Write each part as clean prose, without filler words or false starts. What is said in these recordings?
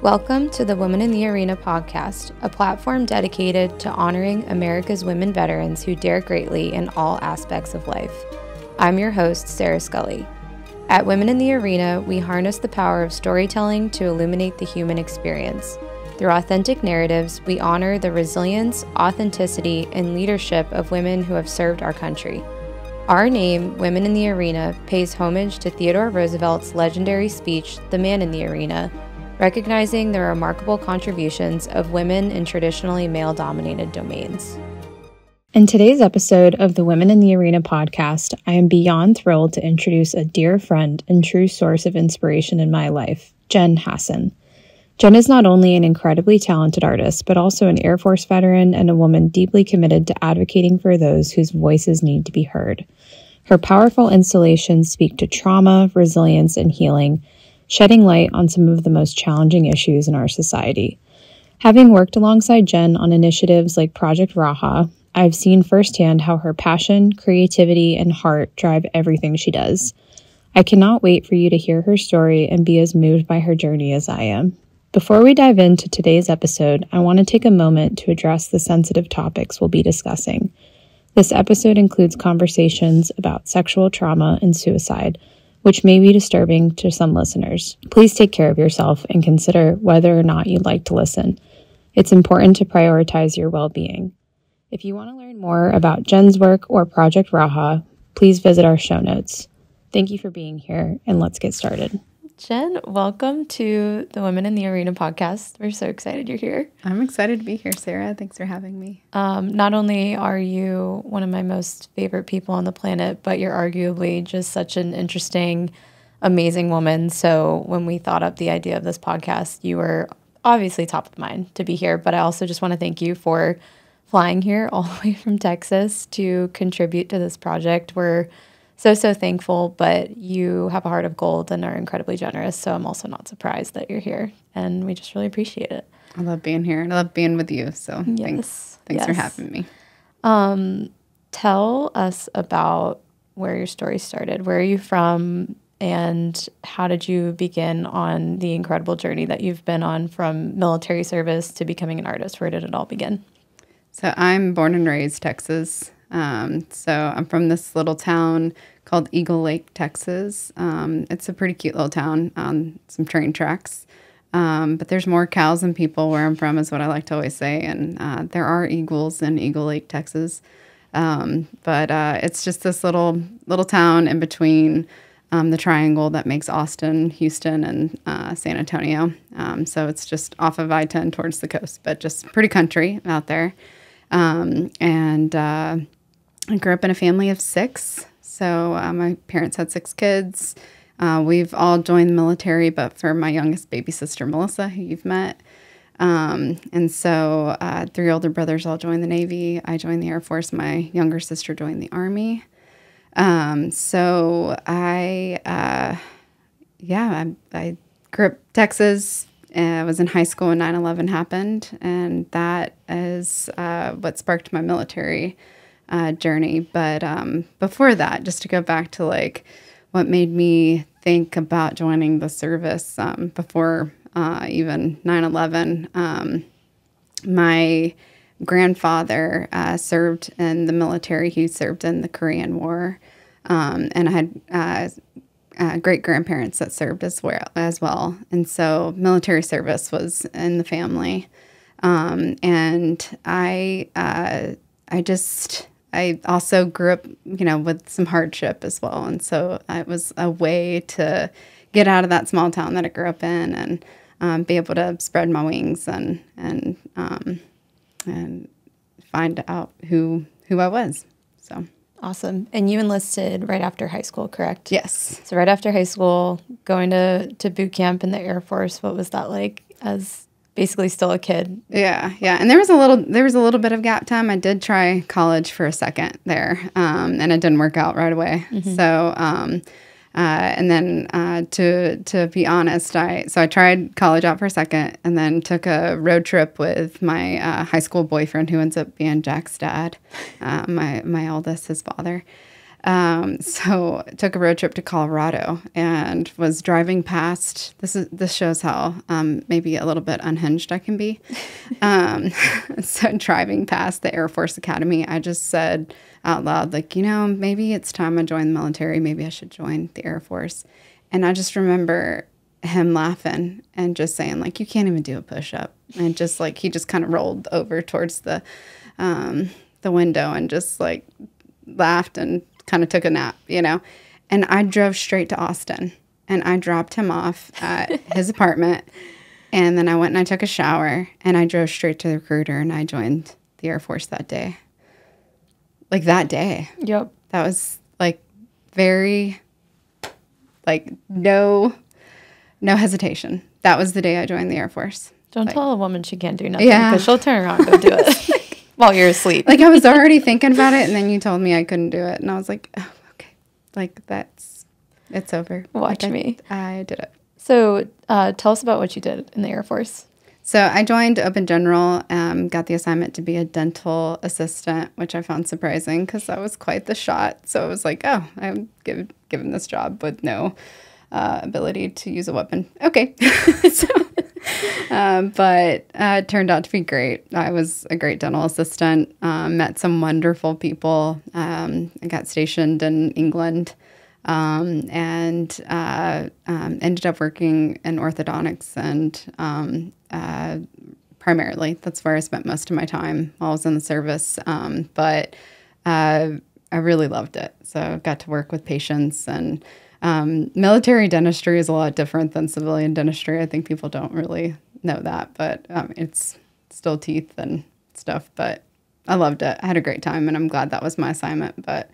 Welcome to the Women in the Arena podcast, a platform dedicated to honoring America's women veterans who dare greatly in all aspects of life. I'm your host, Sarah Scully. At Women in the Arena, we harness the power of storytelling to illuminate the human experience. Through authentic narratives, we honor the resilience, authenticity, and leadership of women who have served our country. Our name, Women in the Arena, pays homage to Theodore Roosevelt's legendary speech, The Man in the Arena, recognizing the remarkable contributions of women in traditionally male-dominated domains. In today's episode of the Women in the Arena podcast, I am beyond thrilled to introduce a dear friend and true source of inspiration in my life, Jenn Hassin. Jenn is not only an incredibly talented artist, but also an Air Force veteran and a woman deeply committed to advocating for those whose voices need to be heard. Her powerful installations speak to trauma, resilience, and healing, shedding light on some of the most challenging issues in our society. Having worked alongside Jenn on initiatives like Project Raha, I've seen firsthand how her passion, creativity, and heart drive everything she does. I cannot wait for you to hear her story and be as moved by her journey as I am. Before we dive into today's episode, I want to take a moment to address the sensitive topics we'll be discussing. This episode includes conversations about sexual trauma and suicide, which may be disturbing to some listeners. Please take care of yourself and consider whether or not you'd like to listen. It's important to prioritize your well-being. If you want to learn more about Jenn's work or Project Raha, please visit our show notes. Thank you for being here, and let's get started. Jenn, welcome to the Women in the Arena podcast. We're so excited you're here. I'm excited to be here, Sarah. Thanks for having me. Not only are you one of my most favorite people on the planet, but you're arguably just such an interesting, amazing woman. So when we thought up the idea of this podcast, you were obviously top of mind to be here. But I also just want to thank you for flying here all the way from Texas to contribute to this project. We're so thankful, but you have a heart of gold and are incredibly generous. So I'm also not surprised that you're here, and we just really appreciate it. I love being here, and I love being with you. So thanks for having me. Tell us about where your story started. Where are you from, and how did you begin on the incredible journey that you've been on from military service to becoming an artist? Where did it all begin? So I'm born and raised Texas. So I'm from this little town called Eagle Lake, Texas. It's a pretty cute little town on some train tracks. But there's more cows than people where I'm from is what I like to always say. And there are eagles in Eagle Lake, Texas. But it's just this little town in between the triangle that makes Austin, Houston, and San Antonio. So it's just off of I-10 towards the coast, but just pretty country out there. I grew up in a family of 6. So my parents had 6 kids. We've all joined the military, but for my youngest baby sister, Melissa, who you've met. And so 3 older brothers all joined the Navy. I joined the Air Force. My younger sister joined the Army. So I grew up Texas. I was in high school when 9/11 happened, and that is what sparked my military journey. But before that, just to go back to like what made me think about joining the service before even 9/11, my grandfather served in the military. He served in the Korean War, and I had great-grandparents that served as well. And so military service was in the family. And I also grew up, with some hardship as well. And so it was a way to get out of that small town that I grew up in and be able to spread my wings and find out who I was. So. Awesome. And you enlisted right after high school, correct? Yes. So right after high school, going to boot camp in the Air Force, what was that like as basically still a kid? Yeah. And there was a little bit of gap time. I did try college for a second there, and it didn't work out right away. Mm-hmm. So and then to be honest, I tried college out for a second, and then took a road trip with my high school boyfriend, who ends up being Jack's dad, my oldest, his father. So took a road trip to Colorado and was driving past. This shows how maybe a little bit unhinged I can be. So driving past the Air Force Academy, I just said out loud, like, maybe it's time I join the military. Maybe I should join the Air Force. And I just remember him laughing and just saying, like, you can't even do a push-up. And just like he just kind of rolled over towards the window and just like laughed and kind of took a nap, And I drove straight to Austin and I dropped him off at his apartment. And then I went and I took a shower and I drove straight to the recruiter and I joined the Air Force that day. Like that day. Yep. That was like very, like no hesitation. That was the day I joined the Air Force. Don't tell a woman she can't do nothing because she'll turn around and go do it while you're asleep. Like I was already thinking about it and then you told me I couldn't do it. And I was like, oh, okay. Like it's over. Watch me. I did it. So tell us about what you did in the Air Force. So I joined Open General, got the assignment to be a dental assistant, which I found surprising because that was quite the shot. So I was like, oh, I'm given this job with no ability to use a weapon. Okay. But it turned out to be great. I was a great dental assistant, met some wonderful people. I got stationed in England and ended up working in orthodontics and primarily. That's where I spent most of my time while I was in the service. But I really loved it. So I got to work with patients and military dentistry is a lot different than civilian dentistry. I think people don't really know that, but it's still teeth and stuff. But I loved it. I had a great time, and I'm glad that was my assignment. But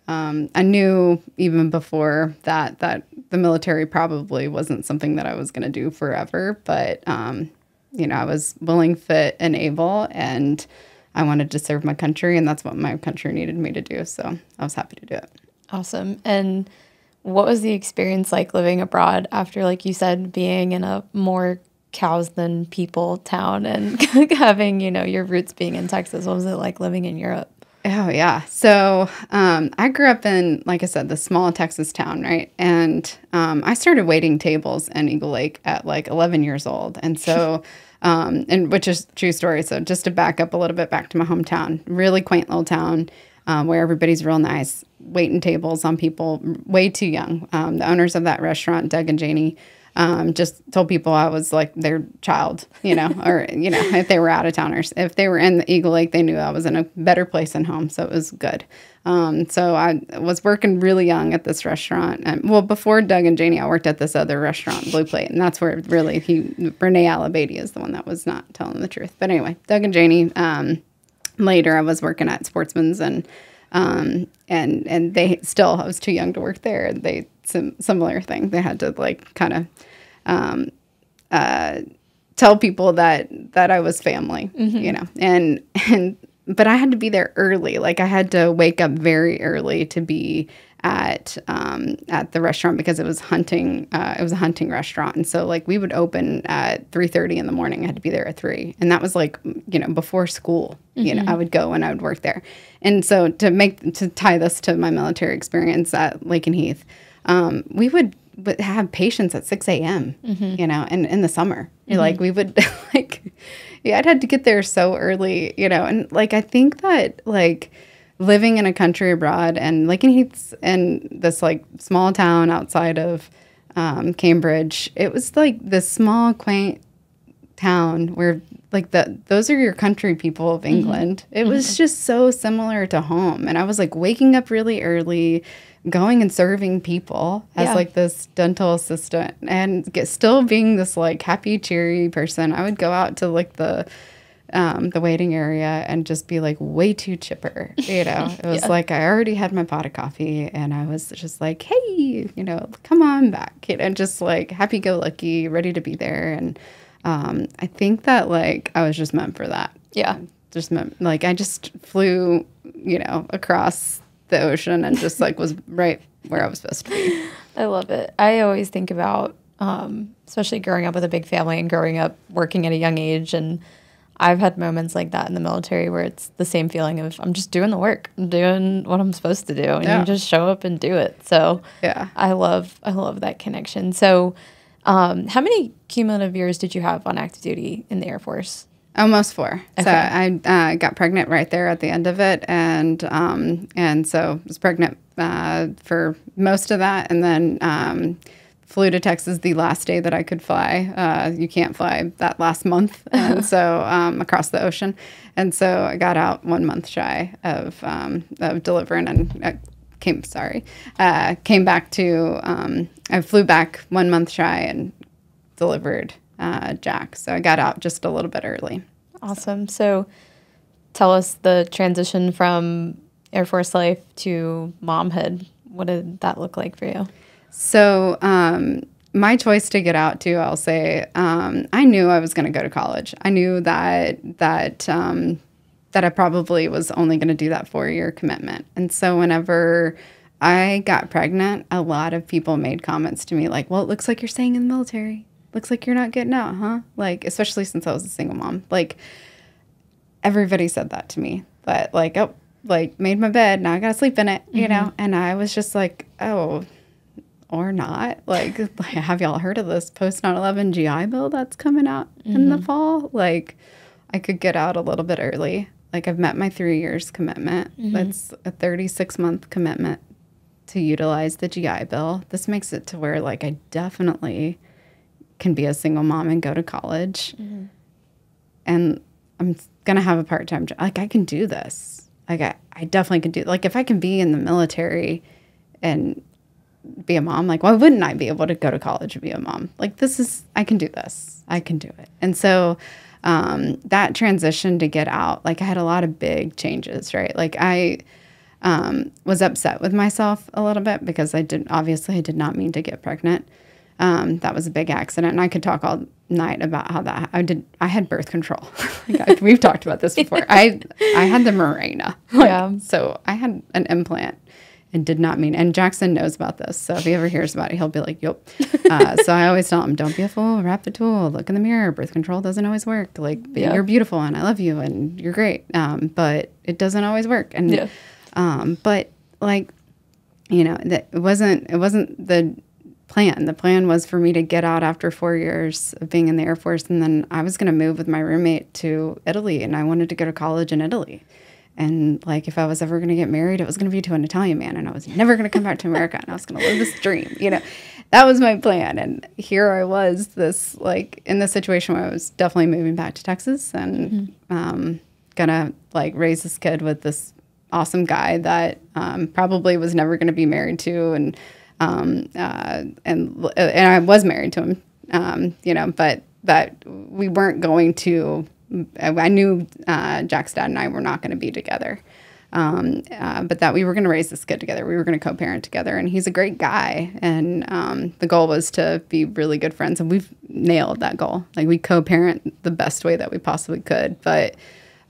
I knew even before that the military probably wasn't something that I was going to do forever. But I was willing, fit, and able, and I wanted to serve my country, and that's what my country needed me to do. So I was happy to do it. Awesome. And what was the experience like living abroad after, like you said, being in a more cows than people town and having, your roots being in Texas? What was it like living in Europe? Oh, yeah. So I grew up in, like I said, the small Texas town, right? And I started waiting tables in Eagle Lake at like 11 years old. And so, and which is a true story. So just to back up a little bit back to my hometown, really quaint little town where everybody's real nice, waiting tables on people way too young. The owners of that restaurant, Doug and Janie, just told people I was like their child, or, if they were out of towners. If they were in the Eagle Lake, they knew I was in a better place than home. So it was good. So I was working really young at this restaurant. And before Doug and Janie, I worked at this other restaurant, Blue Plate. And that's where really Renee Alabady is the one that was not telling the truth. But anyway, Doug and Janie, later I was working at Sportsman's and they still, I was too young to work there. They, similar thing. They had to like kind of, tell people that I was family, but I had to be there early. Like I had to wake up very early to be at the restaurant because it was hunting. It was a hunting restaurant. And so like we would open at 3:30 in the morning. I had to be there at 3. And that was like, before school, I would go and I would work there. And so to tie this to my military experience at Lakenheath, we would have patients at 6 a.m., and in the summer, like we would I'd had to get there so early, and like, I think that like living in a country abroad and Lakenheath's in this like small town outside of Cambridge, it was like this small, quaint town where like those are your country people of England. It was just so similar to home. And I was like waking up really early, going and serving people as like this dental assistant and still being this like happy, cheery person. I would go out to like the waiting area and just be like way too chipper, It was like I already had my pot of coffee and I was just like, hey, come on back, and just like happy-go-lucky, ready to be there. And I think that like I was just meant for that. Yeah. Just meant, like I just flew, across the ocean and just like was right where I was supposed to be. I love it. I always think about, especially growing up with a big family and growing up working at a young age, and I've had moments like that in the military where it's the same feeling of I'm just doing the work, I'm doing what I'm supposed to do, and you just show up and do it. So I love that connection. So how many cumulative years did you have on active duty in the Air Force? Almost 4. Okay. So I got pregnant right there at the end of it, and so was pregnant for most of that, and then flew to Texas the last day that I could fly. You can't fly that last month, and so across the ocean, and so I got out 1 month shy of delivering, and came back to. I flew back 1 month shy and delivered Jack. So I got out just a little bit early. Awesome. So tell us the transition from Air Force life to momhood. What did that look like for you? So my choice to get out too, I'll say, I knew I was going to go to college. I knew that I probably was only going to do that 4-year commitment. And so whenever I got pregnant, a lot of people made comments to me like, well, it looks like you're staying in the military. Looks like you're not getting out, huh? Like, especially since I was a single mom. Like, everybody said that to me. But, like, oh, like, made my bed, now I gotta sleep in it, you know? And I was just like, oh, or not. Like, have y'all heard of this post 9/11 GI Bill that's coming out in the fall? Like, I could get out a little bit early. Like, I've met my 3 years commitment. That's a 36-month commitment to utilize the GI Bill. This makes it to where, like, I definitely can be a single mom and go to college. And I'm going to have a part-time job. Like, I can do this. Like, I definitely can do, like, if I can be in the military and be a mom, like, why wouldn't I be able to go to college and be a mom? Like, I can do this. I can do it. And so that transition to get out, like, I had a lot of big changes, right? Like, I was upset with myself a little bit because I did not mean to get pregnant. That was a big accident, and I could talk all night about how I had birth control. We've talked about this before. I had the Mirena. So I had an implant and did not mean, and Jackson knows about this. So if he ever hears about it, he'll be like, yep. So I always tell him, don't be a fool, wrap the tool, look in the mirror. Birth control doesn't always work. Like, you're beautiful and I love you and you're great. But it doesn't always work. And, but like, you know, it wasn't the plan. The plan was for me to get out after 4 years of being in the Air Force, and then I was going to move with my roommate to Italy, and I wanted to go to college in Italy. And like, if I was ever going to get married, it was going to be to an Italian man, and I was never going to come back to America, and I was going to live this dream. You know, that was my plan. And here I was, this like in this situation where I was definitely moving back to Texas and gonna like raise this kid with this awesome guy that probably was never going to be married to, and I was married to him, you know, but that we weren't going to. I knew Jack's dad and I were not going to be together, but that we were going to raise this kid together. We were going to co-parent together, and he's a great guy. And the goal was to be really good friends, and we've nailed that goal. Like, we co-parent the best way that we possibly could. But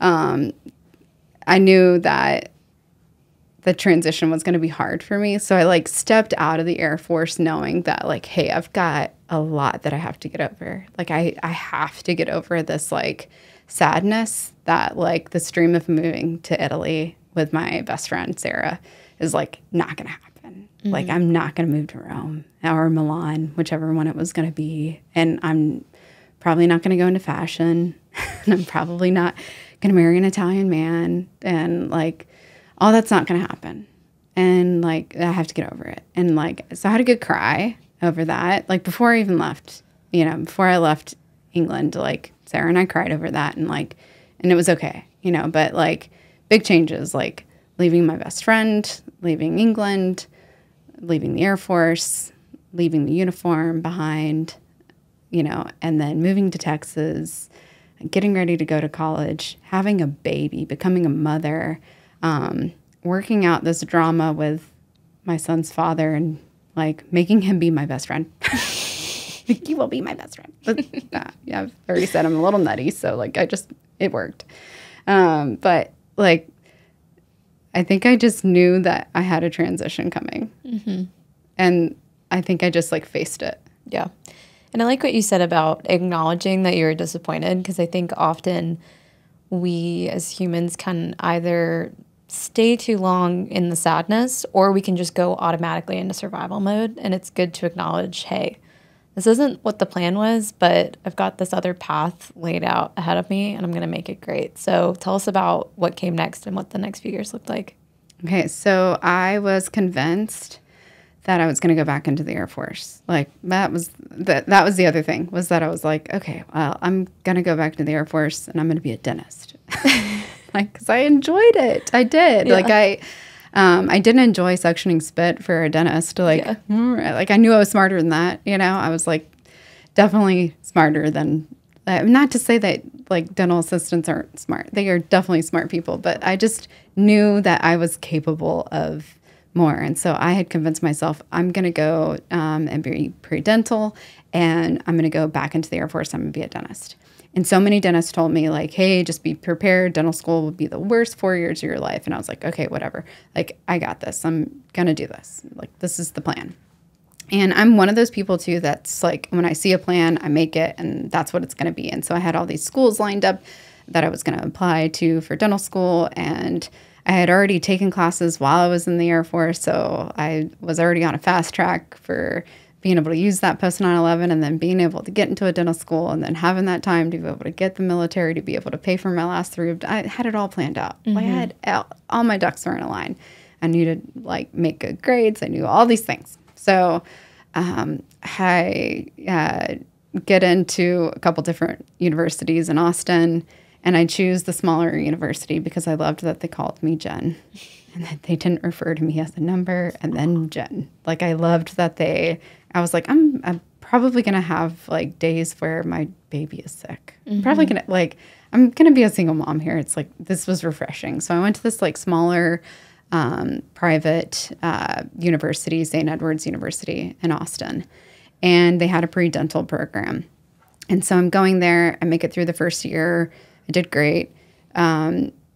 I knew that the transition was going to be hard for me. So I like stepped out of the Air Force knowing that like, hey, I've got a lot that I have to get over. Like, I have to get over this like sadness that like this dream of moving to Italy with my best friend, Sarah, is like not going to happen. Like, I'm not going to move to Rome or Milan, whichever one it was going to be. And I'm probably not going to go into fashion. And I'm probably not going to marry an Italian man. And like, all that's not going to happen. And like, I have to get over it. And like, so I had a good cry over that. Like, before I even left, you know, before I left England, like Sarah and I cried over that, and like, and it was okay, you know, but like big changes, like leaving my best friend, leaving England, leaving the Air Force, leaving the uniform behind, you know, and then moving to Texas, getting ready to go to college, having a baby, becoming a mother, working out this drama with my son's father, and like making him be my best friend. Like, you will be my best friend. But, yeah, I've already said I'm a little nutty, so like it worked. But like, I think I just knew that I had a transition coming, and I think I just like faced it. Yeah. And I like what you said about acknowledging that you were disappointed, because I think often we as humans can either stay too long in the sadness, or we can just go automatically into survival mode. And it's good to acknowledge, hey, this isn't what the plan was, but I've got this other path laid out ahead of me, and I'm going to make it great. So tell us about what came next and what the next few years looked like. Okay, so I was convinced that I was going to go back into the Air Force. Like, that was the other thing, was that I was like, okay, well, I'm going to go back to the Air Force, and I'm going to be a dentist. Like, because I enjoyed it. I did. Yeah. Like, I didn't enjoy suctioning spit for a dentist. Like, like I knew I was smarter than that. You know, I was like definitely smarter than. Not to say that like dental assistants aren't smart. They are definitely smart people. But I just knew that I was capable of more, and so I had convinced myself I'm going to go and be pre-dental, and I'm going to go back into the Air Force. I'm going to be a dentist. And so many dentists told me, like, hey, just be prepared. Dental school will be the worst 4 years of your life. And I was like, okay, whatever. Like, I got this. I'm going to do this. Like, this is the plan. And I'm one of those people, too, that's like, when I see a plan, I make it, and that's what it's going to be. And so I had all these schools lined up that I was going to apply to for dental school. And I had already taken classes while I was in the Air Force. So I was already on a fast track for being able to use that post 9/11, and then being able to get into a dental school, and then having that time to be able to get the military, to be able to pay for my last 3. I had it all planned out. Mm-hmm. I had all my ducks were in a line. I knew to like make good grades. I knew all these things. So I get into a couple different universities in Austin, and I choose the smaller university because I loved that they called me Jenn. And that they didn't refer to me as a number and then Jenn. Like, I loved that I was like, I'm probably going to have, like, days where my baby is sick. Mm-hmm. I'm probably going to, like, I'm going to be a single mom here. It's like, this was refreshing. So I went to this, like, smaller private university, St. Edward's University in Austin. And they had a pre-dental program. And so I'm going there. I make it through the first year. I did great.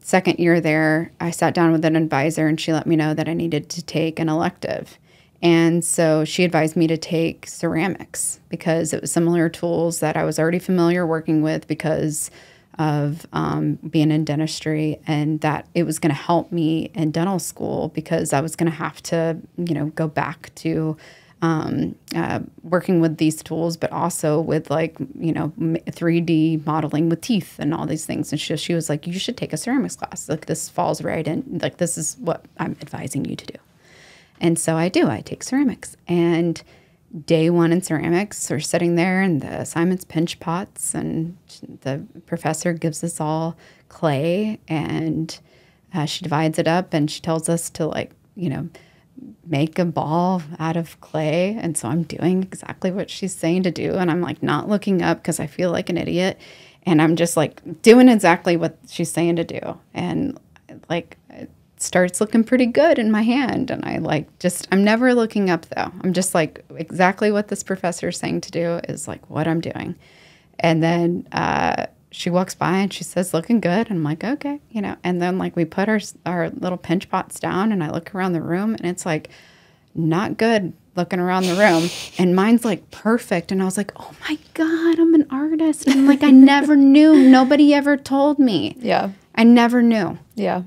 Second year there, I sat down with an advisor, and she let me know that I needed to take an elective. And so she advised me to take ceramics because it was similar tools that I was already familiar working with because of being in dentistry, and that it was going to help me in dental school because I was going to have to, go back to working with these tools, but also with 3D modeling with teeth and all these things. And she was like, you should take a ceramics class. Like, this falls right in. Like, this is what I'm advising you to do. And so I do. I take ceramics. And day one in ceramics, we're sitting there, and the assignment's pinch pots, and the professor gives us all clay, and she divides it up, and she tells us to make a ball out of clay. And so I'm doing exactly what she's saying to do. And I'm like not looking up because I feel like an idiot. And I'm just like doing exactly what she's saying to do. And like it starts looking pretty good in my hand. And I'm never looking up though. I'm just like exactly what this professor is saying to do is like what I'm doing. And then she walks by and she says, looking good. And I'm like, okay, and then like we put our little pinch pots down, and I look around the room, and it's like not good looking around the room. And mine's like perfect. And I was like, oh my God, I'm an artist. And like, I never knew. Nobody ever told me. Yeah. I never knew. Yeah.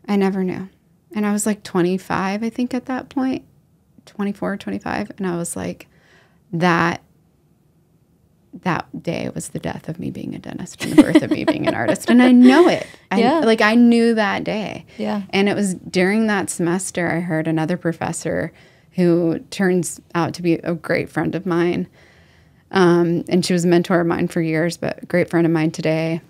I never knew. And I was like 25, I think at that point, 24, 25. And I was like, that day was the death of me being a dentist and the birth of me being an artist. And I know it. I knew that day. Yeah. And it was during that semester I heard another professor who turns out to be a great friend of mine. And she was a mentor of mine for years, but a great friend of mine today.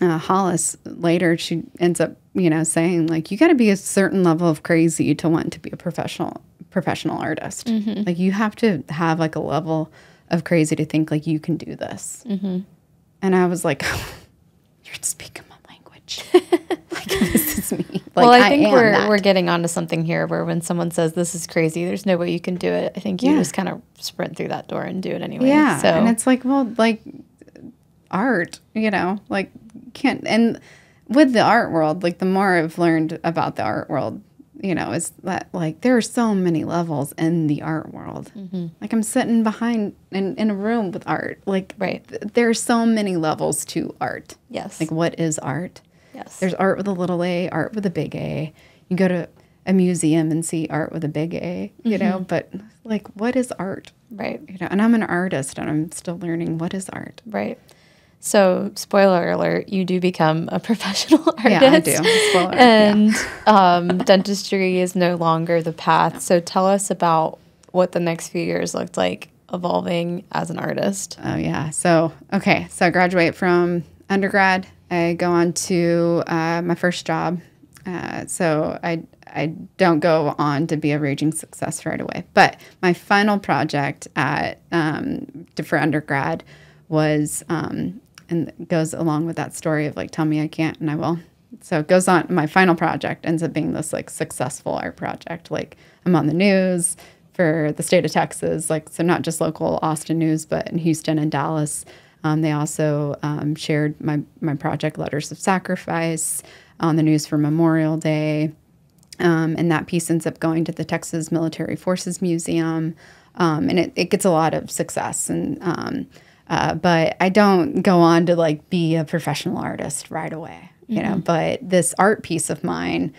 Hollis, later, she ends up, saying, like, you got to be a certain level of crazy to want to be a professional artist. Mm-hmm. Like, you have to have, like, a level of crazy to think like you can do this. Mm-hmm. And I was like, you're speaking my language. Like, this is me. Like, well, I think we're getting onto something here where when someone says this is crazy, there's no way you can do it. I think you just kind of sprint through that door and do it anyway. Yeah. So. And it's like, well, like art, like can't. And with the art world, like the more I've learned about the art world, is that like there are so many levels in the art world. Like I'm sitting behind in a room with art. Like there are so many levels to art. Yes. Like what is art? Yes. There's art with a little a, art with a big A. You go to a museum and see art with a big A, you know, but like what is art? Right. You know, and I'm an artist and I'm still learning what is art. Right. So, spoiler alert, you do become a professional artist. Yeah, I do. Spoiler, and dentistry is no longer the path. So, tell us about what the next few years looked like evolving as an artist. Oh, yeah. So I graduate from undergrad. I go on to my first job. So I don't go on to be a raging success right away. But my final project for undergrad was... and it goes along with that story of like, tell me I can't and I will. So it goes on. My final project ends up being this like successful art project. Like I'm on the news for the state of Texas, like, so not just local Austin news, but in Houston and Dallas. They also shared my project Letters of Sacrifice on the news for Memorial Day. And that piece ends up going to the Texas Military Forces Museum. And it gets a lot of success. And but I don't go on to like be a professional artist right away, you know, but this art piece of mine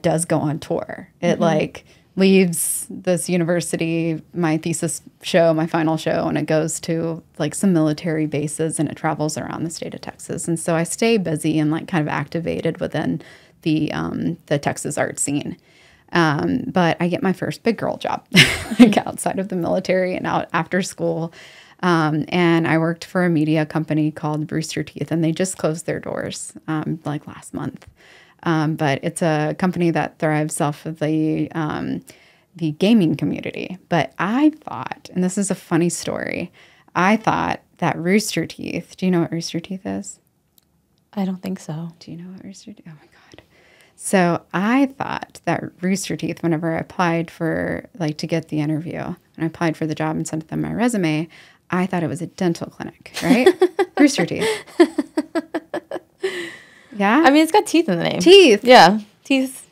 does go on tour. It like leaves this university, my thesis show, my final show, and it goes to like some military bases and it travels around the state of Texas. And so I stay busy and like kind of activated within the Texas art scene. But I get my first big girl job like outside of the military and out after school. And I worked for a media company called Rooster Teeth, and they just closed their doors like last month. But it's a company that thrives off of the gaming community. But I thought, and this is a funny story, I thought that Rooster Teeth, do you know what Rooster Teeth is? I don't think so. Do you know what Rooster Teeth? Oh my God. So I thought that Rooster Teeth, whenever I applied for, like, to get the interview, and I applied for the job and sent them my resume, I thought it was a dental clinic, right? Rooster Teeth. Yeah? I mean, it's got teeth in the name. Teeth. Yeah. Teeth.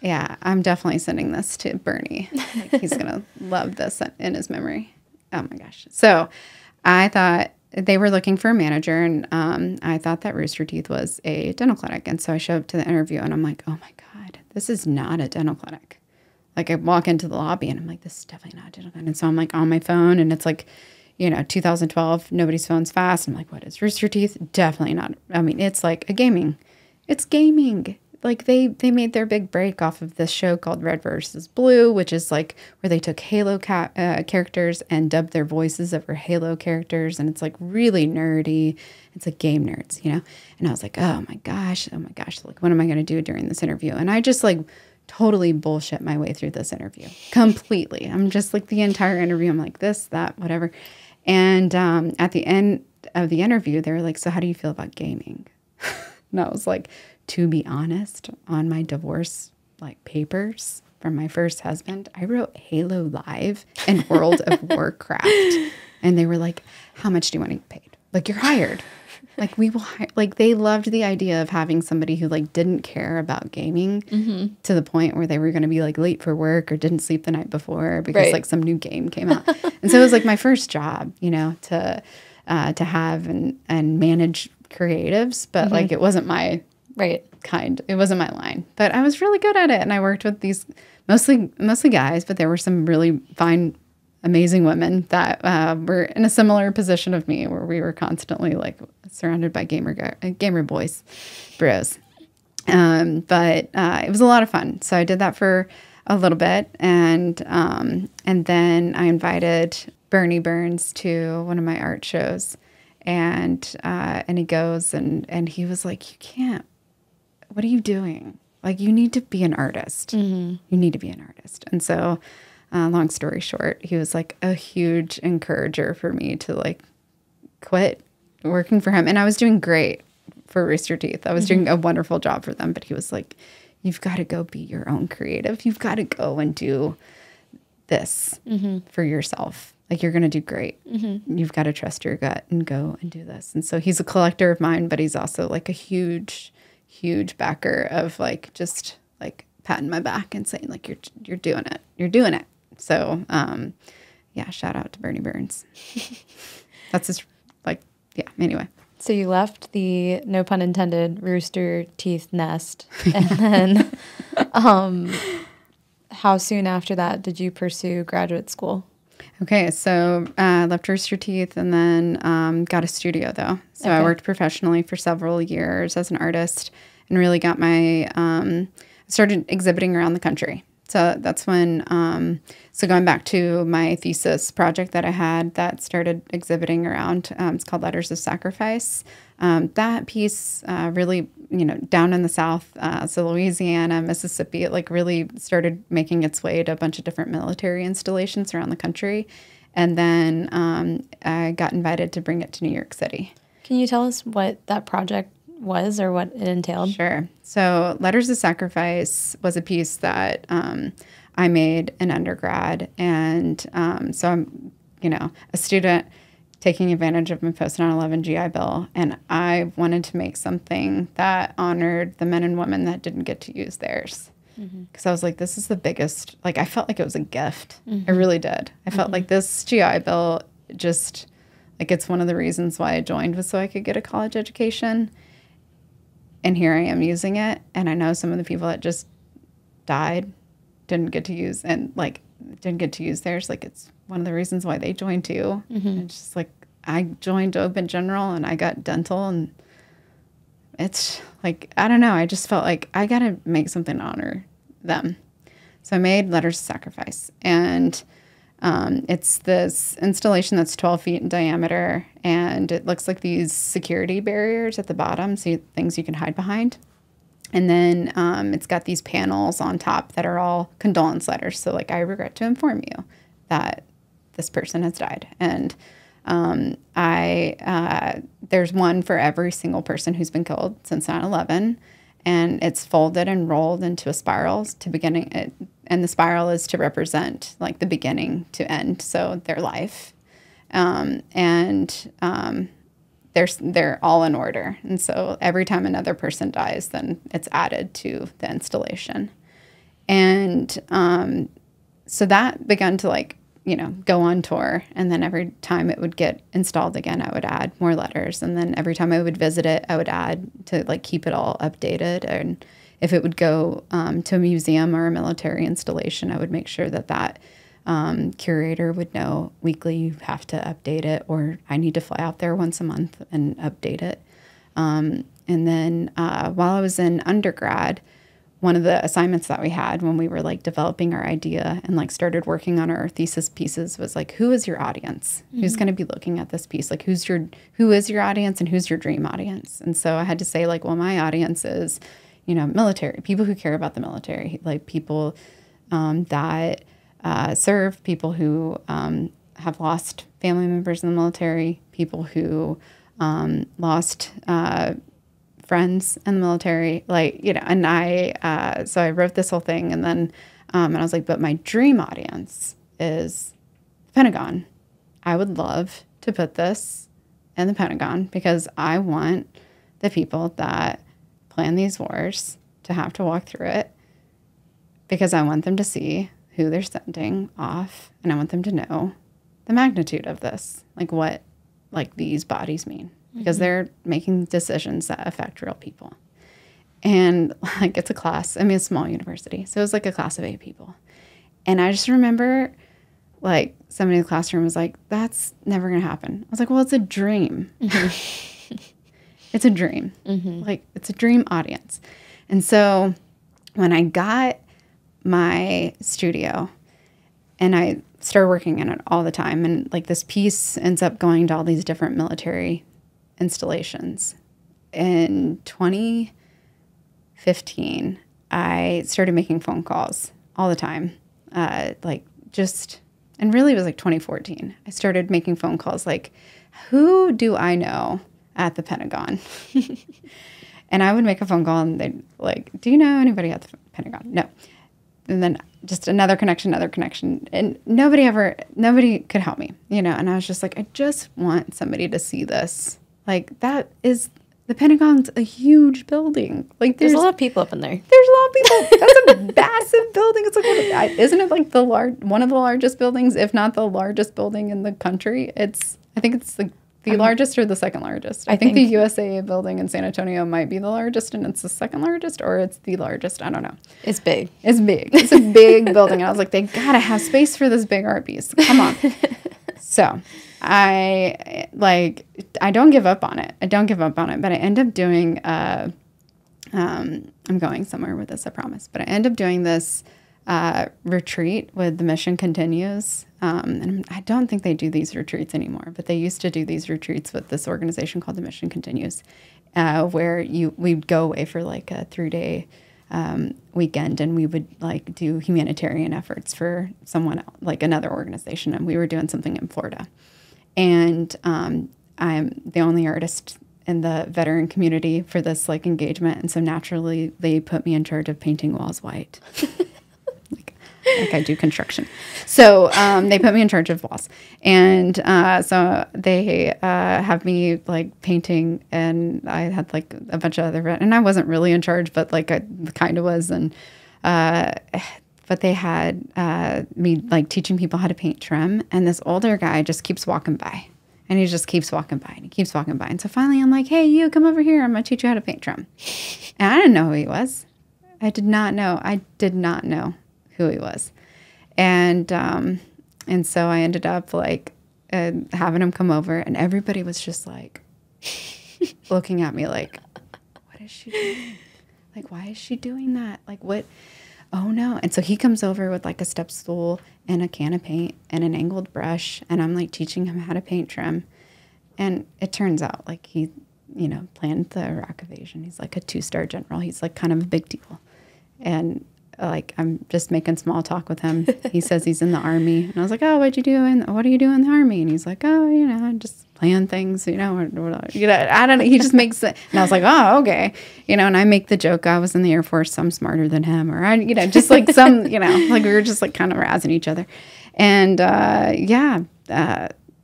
Yeah, I'm definitely sending this to Bernie. Like, he's going to love this in his memory. Oh, my gosh. So I thought they were looking for a manager, and I thought that Rooster Teeth was a dental clinic. And so I show up to the interview, and I'm like, oh, my God, this is not a dental clinic. Like, I walk into the lobby, and I'm like, this is definitely not a dental clinic. And so I'm, like, on my phone, and it's, like, 2012, nobody's phone's fast. I'm like, what is Rooster Teeth? Definitely not. I mean, it's like a gaming. It's gaming. Like they made their big break off of this show called Red versus Blue, which is like where they took Halo characters and dubbed their voices over Halo characters. And it's like really nerdy. It's like game nerds, And I was like, oh my gosh. Like, what am I going to do during this interview? And I just like totally bullshit my way through this interview completely. I'm just like the entire interview. I'm like this, that, whatever. And at the end of the interview, they were like, so how do you feel about gaming? And I was like, to be honest, on my divorce like papers from my first husband, I wrote Halo Live and World of Warcraft. And they were like, how much do you want to get paid? Like, you're hired. Like, we will hire. Like, they loved the idea of having somebody who like didn't care about gaming to the point where they were going to be like late for work or didn't sleep the night before because like some new game came out. And so it was like my first job, to have and manage creatives, but like it wasn't my kind. It wasn't my line, but I was really good at it. And I worked with these mostly guys, but there were some really fine, amazing women that were in a similar position of me, where we were constantly like surrounded by gamer boys, bros. But it was a lot of fun. So I did that for a little bit, and then I invited Bernie Burns to one of my art shows, and he goes and he was like, you can't. What are you doing? Like, you need to be an artist. You need to be an artist. And so, long story short, he was like a huge encourager for me to like quit working for him. And I was doing great for Rooster Teeth. I was doing a wonderful job for them. But he was like, you've got to go be your own creative. You've got to go and do this for yourself. Like, you're going to do great. You've got to trust your gut and go and do this. And so he's a collector of mine, but he's also like a huge backer of like just like patting my back and saying like, you're doing it. You're doing it. So, yeah, shout out to Bernie Burns. That's his, like, yeah, anyway. So you left the, no pun intended, rooster teeth nest. And then how soon after that did you pursue graduate school? Okay, so left Rooster Teeth and then got a studio, though. So I worked professionally for several years as an artist and really got my started exhibiting around the country. So that's when, so going back to my thesis project that I had that started exhibiting around, it's called Letters of Sacrifice. That piece really, down in the South, so Louisiana, Mississippi, it like really started making its way to a bunch of different military installations around the country. And then I got invited to bring it to New York City. Can you tell us what that project was or what it entailed? Sure. So Letters of Sacrifice was a piece that I made in undergrad. And so I'm, a student taking advantage of my post 9/11 GI Bill. And I wanted to make something that honored the men and women that didn't get to use theirs. Because I was like, this is the biggest, like, I felt like it was a gift. I really did. I felt like this GI Bill just, like, it's one of the reasons why I joined was so I could get a college education. And here I am using it. And I know some of the people that just died didn't get to use theirs. Like, it's one of the reasons why they joined too. It's just like, I joined Open General and I got dental, and it's like, I don't know. I just felt like I got to make something to honor them. So I made Letters of Sacrifice, and it's this installation that's 12 feet in diameter, and it looks like these security barriers at the bottom, so things you can hide behind. And then it's got these panels on top that are all condolence letters. So, like, I regret to inform you that this person has died. And there's one for every single person who's been killed since 9/11. And it's folded and rolled into a spiral to beginning. And the spiral is to represent, like, the beginning to end, so their life. They're all in order. And so every time another person dies, then it's added to the installation. And so that began to, like, go on tour. And then every time it would get installed again, I would add more letters. And then every time I would visit it, I would add to, like, keep it all updated. And if it would go to a museum or a military installation, I would make sure that curator would know weekly you have to update it, or I need to fly out there once a month and update it. And then while I was in undergrad, one of the assignments that we had when we were, like, developing our idea and, like, started working on our thesis pieces was, like, who is your audience? Who's going to be looking at this piece? Like, who is your audience and who's your dream audience? And so I had to say, like, well, my audience is, military, people who care about the military, like, people that serve, people who have lost family members in the military, people who lost friends in the military, and so I wrote this whole thing, and then and I was like, but my dream audience is the Pentagon. I would love to put this in the Pentagon because I want the people that plan these wars to have to walk through it, because I want them to see who they're sending off, and I want them to know the magnitude of this, like what, like, these bodies mean, because they're making decisions that affect real people. And, like, it's a class, a small university, so it was like a class of 8 people. And I just remember, like, somebody in the classroom was like, that's never going to happen. I was like, well, it's a dream. It's a dream. Like, it's a dream audience. And so when I got my studio and I started working in it all the time, and, like, this piece ends up going to all these different military installations. In 2015, I started making phone calls all the time. And really it was like 2014. I started making phone calls, like, who do I know at the Pentagon? And I would make a phone call and they'd like, do you know anybody at the Pentagon? No. And then just another connection. And nobody could help me, And I was just like, I just want somebody to see this. Like, this The Pentagon's a huge building. Like there's a lot of people up in there. There's a lot of people. That's a massive building. It's like, isn't it like one of the largest buildings, if not the largest building in the country? I think it's like the largest or the second largest. I think the USAA building in San Antonio might be the largest, and it's the second largest, or it's the largest. I don't know. It's big. It's big. It's a big building. And I was like, they gotta have space for this big art piece. Come on. So I don't give up on it. But I end up doing, I'm going somewhere with this, I promise. But I end up doing this retreat with the Mission Continues. And I don't think they do these retreats anymore, but they used to do these retreats with this organization called the Mission Continues, where we'd go away for like a 3-day weekend, and we would like do humanitarian efforts for someone else, like another organization. And we were doing something in Florida. And I'm the only artist in the veteran community for this like engagement. And so naturally they put me in charge of painting walls white. like I do construction. So they put me in charge of walls. And so they have me like painting, and I had like a bunch of other, and I wasn't really in charge, but like I kind of was. And but they had me like teaching people how to paint trim, and this older guy just keeps walking by, and he just keeps walking by, and he keeps walking by. And so finally I'm like, hey, you come over here. I'm going to teach you how to paint trim. And I didn't know who he was. I did not know who he was. And so I ended up like having him come over, and everybody was just like looking at me like, what is she doing? Like, why is she doing that? Like, what? Oh no. And so he comes over with like a step stool and a can of paint and an angled brush, and I'm like teaching him how to paint trim. And it turns out like he, planned the Iraq invasion. He's like a 2-star general. He's like kind of a big deal. And like, I'm just making small talk with him. He says he's in the Army. And I was like, oh, what do you do in the Army? And he's like, oh, I just plan things, I don't know. He just makes it. And I was like, oh, okay. And I make the joke, I was in the Air Force, so I'm smarter than him. Or, just like some, like we were just like kind of razzing each other. And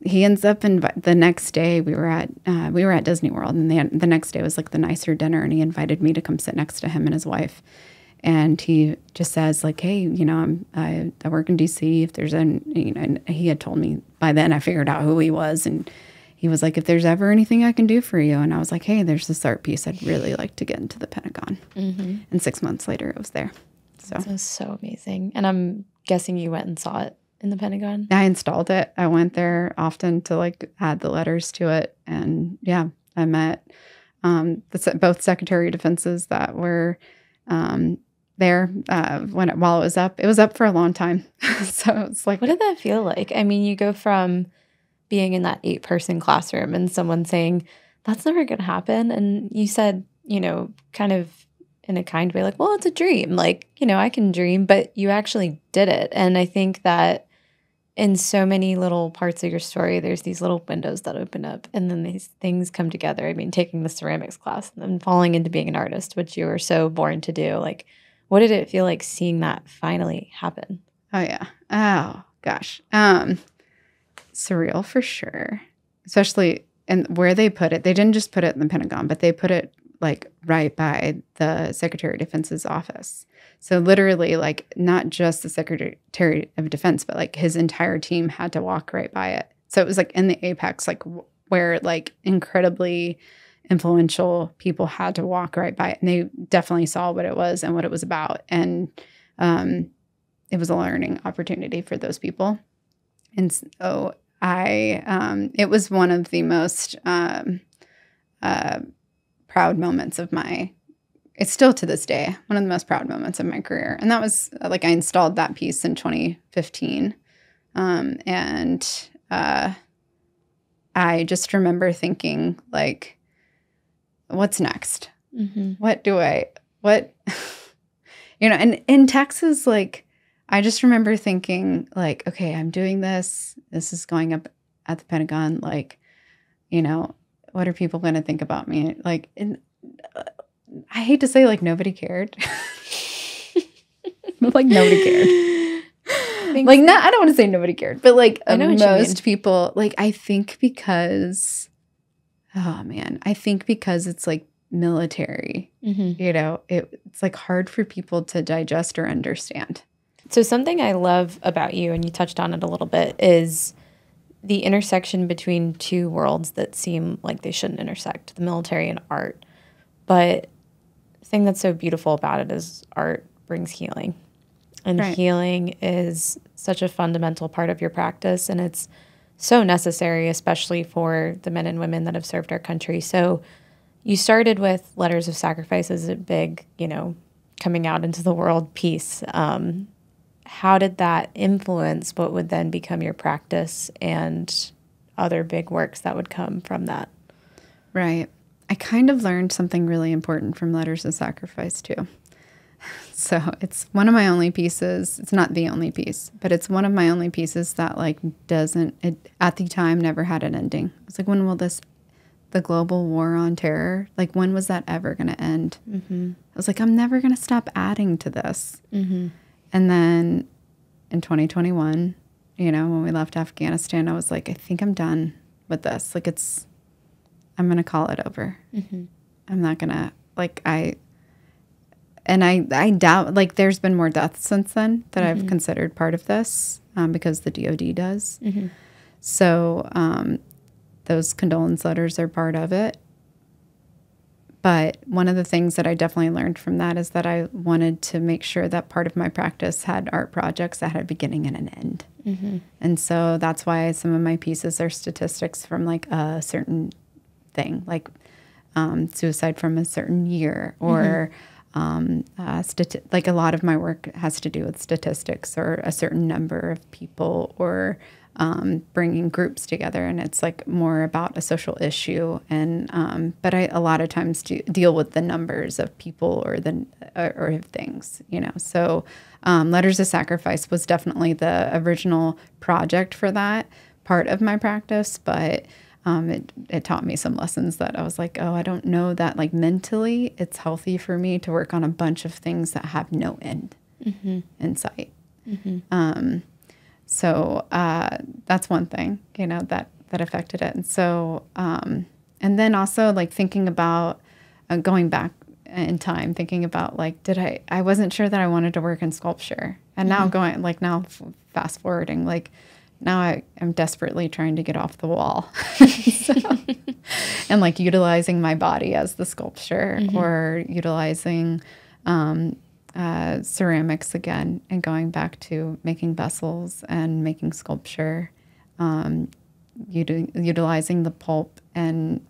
he ends up the next day we were at Disney World. And the next day was like the nicer dinner. And he invited me to come sit next to him and his wife. And he just says like, hey, I work in DC. If there's and he had told me by then, I figured out who he was. And he was like, if there's ever anything I can do for you. And I was like, hey, there's this art piece. I'd really like to get into the Pentagon. Mm-hmm. And 6 months later, it was there. So that was so amazing. And I'm guessing you went and saw it in the Pentagon. I installed it. I went there often to like add the letters to it. And yeah, I met both Secretary of Defenses that were there while it was up. It was up for a long time. So it's like, what did that feel like? I mean, you go from being in that 8-person classroom and someone saying, that's never going to happen. And you said, kind of in a kind way, like, well, it's a dream. Like, I can dream, but you actually did it. And I think that in so many little parts of your story, there's these little windows that open up, and then these things come together. I mean, taking the ceramics class and then falling into being an artist, which you were so born to do. Like, what did it feel like seeing that finally happen? Oh, yeah. Oh, gosh. Surreal for sure. Especially in where they put it. They didn't just put it in the Pentagon, but they put it like right by the Secretary of Defense's office. So literally like not just the Secretary of Defense, but like his entire team had to walk right by it. So it was like in the apex, like where like incredibly influential people had to walk right by it. And they definitely saw what it was and what it was about. And it was a learning opportunity for those people. And so it was one of the most proud moments of it's still to this day, one of the most proud moments of my career. And that was like, I installed that piece in 2015. I just remember thinking like, what's next? Mm-hmm. And in Texas, like, I just remember thinking like, okay, I'm doing this. This is going up at the Pentagon. Like, what are people going to think about me? Like, I hate to say like nobody cared. Like nobody cared. Like, not, I don't want to say nobody cared, but like most people, like, I think because Oh man, I think because it's like military, you know, it's like hard for people to digest or understand. So something I love about you, and you touched on it a little bit, is the intersection between two worlds that seem like they shouldn't intersect, the military and art. But the thing that's so beautiful about it is art brings healing. And Right. healing is such a fundamental part of your practice, and it's so necessary, especially for the men and women that have served our country. So you started with Letters of Sacrifice as a big, coming out into the world piece. How did that influence what would then become your practice and other big works that would come from that? Right. I kind of learned something really important from Letters of Sacrifice too. So it's one of my only pieces. It's not the only piece, but it's one of my only pieces that like at the time never had an ending. It's like, when will the global war on terror, like when was that ever going to end? I was like, I'm never going to stop adding to this. And then in 2021, when we left Afghanistan, I was like, I think I'm done with this. Like I'm going to call it over. I'm not going to I doubt, like, there's been more deaths since then that I've considered part of this because the DOD does. So those condolence letters are part of it. But one of the things that I definitely learned from that is that I wanted to make sure that part of my practice had art projects that had a beginning and an end. And so that's why some of my pieces are statistics from like a certain thing, like suicide from a certain year, or like a lot of my work has to do with statistics or a certain number of people, or bringing groups together, and it's like more about a social issue. And but I a lot of times deal with the numbers of people or of things, So Letters of Sacrifice was definitely the original project for that part of my practice, but it taught me some lessons that I was like, oh, I don't know that like mentally it's healthy for me to work on a bunch of things that have no end in sight. So that's one thing, that affected it. And so, and then also like thinking about going back in time, thinking about like, I wasn't sure that I wanted to work in sculpture. And now fast forwarding, like, now I am desperately trying to get off the wall. And like utilizing my body as the sculpture, or utilizing ceramics again, and going back to making vessels and making sculpture, utilizing the pulp and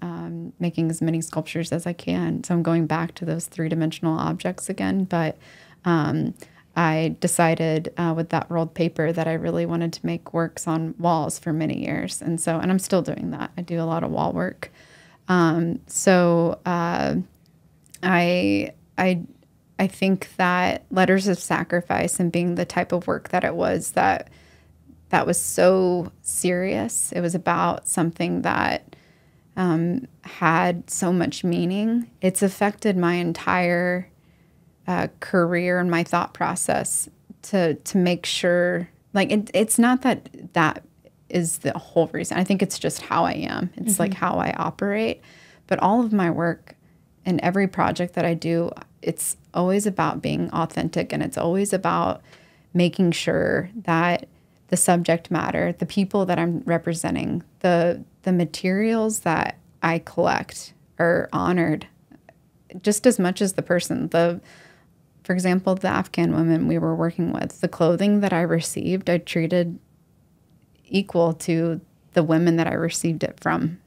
making as many sculptures as I can. So I'm going back to those three-dimensional objects again. But I decided with that rolled paper that I really wanted to make works on walls for many years. And I'm still doing that. I do a lot of wall work. I think that Letters of Sacrifice, and being the type of work that it was, that was so serious. It was about something that had so much meaning. It's affected my entire career and my thought process to make sure, like, it's not that is the whole reason. I think it's just how I am. It's like how I operate. But all of my work and every project that I do, it's always about being authentic, and it's always about making sure that the subject matter, the people that I'm representing, the materials that I collect are honored just as much as the person. For example, the Afghan women we were working with, the clothing that I received, I treated equal to the women that I received it from.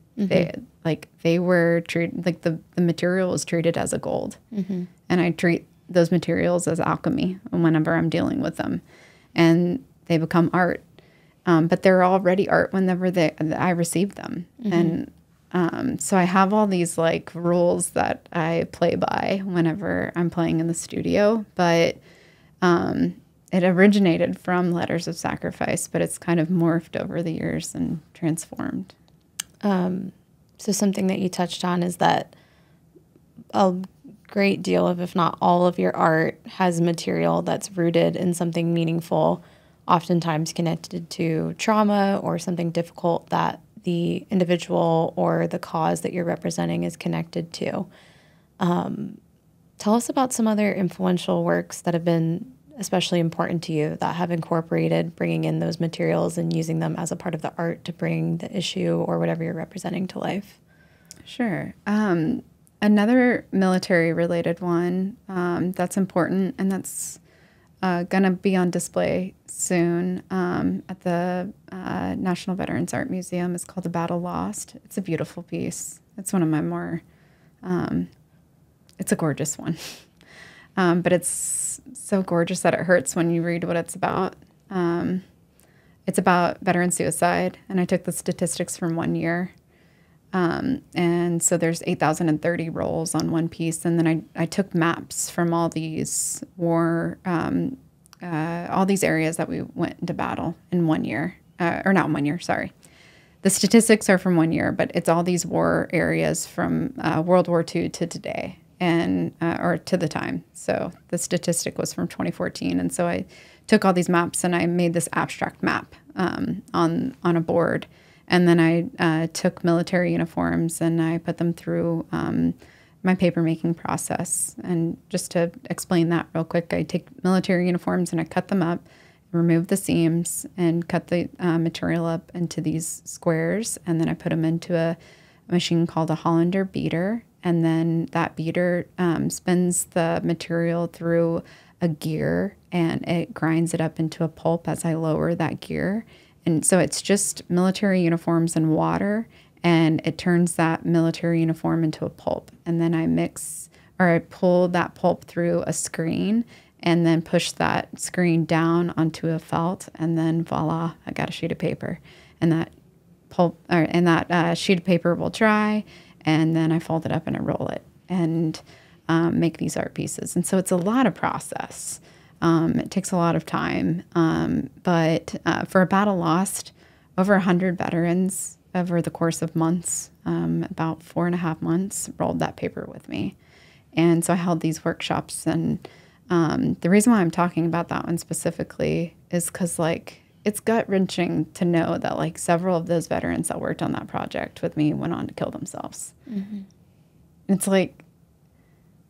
They were treated, like the material was treated as a gold. And I treat those materials as alchemy whenever I'm dealing with them. And they become art. But they're already art whenever I receive them. And so I have all these like rules that I play by whenever I'm playing in the studio. But it originated from Letters of Sacrifice, but it's kind of morphed over the years and transformed. So something that you touched on is that a great deal of, if not all of your art has material that's rooted in something meaningful, oftentimes connected to trauma or something difficult that the individual or the cause that you're representing is connected to. Tell us about some other influential works that have been especially important to you that have incorporated bringing in those materials and using them as a part of the art to bring the issue or whatever you're representing to life. Sure. Another military-related one that's important, and that's going to be on display soon at the National Veterans Art Museum, is called The Battle Lost. It's a beautiful piece. It's one of my more, it's a gorgeous one. But it's so gorgeous that it hurts when you read what it's about. It's about veteran suicide, and I took the statistics from 1 year. And so there's 8,030 rolls on one piece. And then I took maps from all these all these areas that we went into battle in 1 year, or not 1 year, sorry. The statistics are from 1 year, but it's all these war areas from World War II to today, and or to the time. So the statistic was from 2014. And so I took all these maps and I made this abstract map on a board. And then I took military uniforms and I put them through my paper making process. And just to explain that real quick, I take military uniforms and I cut them up, remove the seams, and cut the material up into these squares. And then I put them into a machine called a Hollander beater. And then that beater spins the material through a gear and it grinds it up into a pulp as I lower that gear. And so it's just military uniforms and water, and it turns that military uniform into a pulp. And then I pull that pulp through a screen and then push that screen down onto a felt, and then voila, I got a sheet of paper. And that sheet of paper will dry, and then I fold it up and I roll it and make these art pieces. And so it's a lot of process. It takes a lot of time, but for a battle lost, over 100 veterans over the course of months, about 4.5 months, rolled that paper with me. And so I held these workshops, and the reason why I'm talking about that one specifically is because, like, it's gut-wrenching to know that, like, several of those veterans that worked on that project with me went on to kill themselves. Mm-hmm. It's like,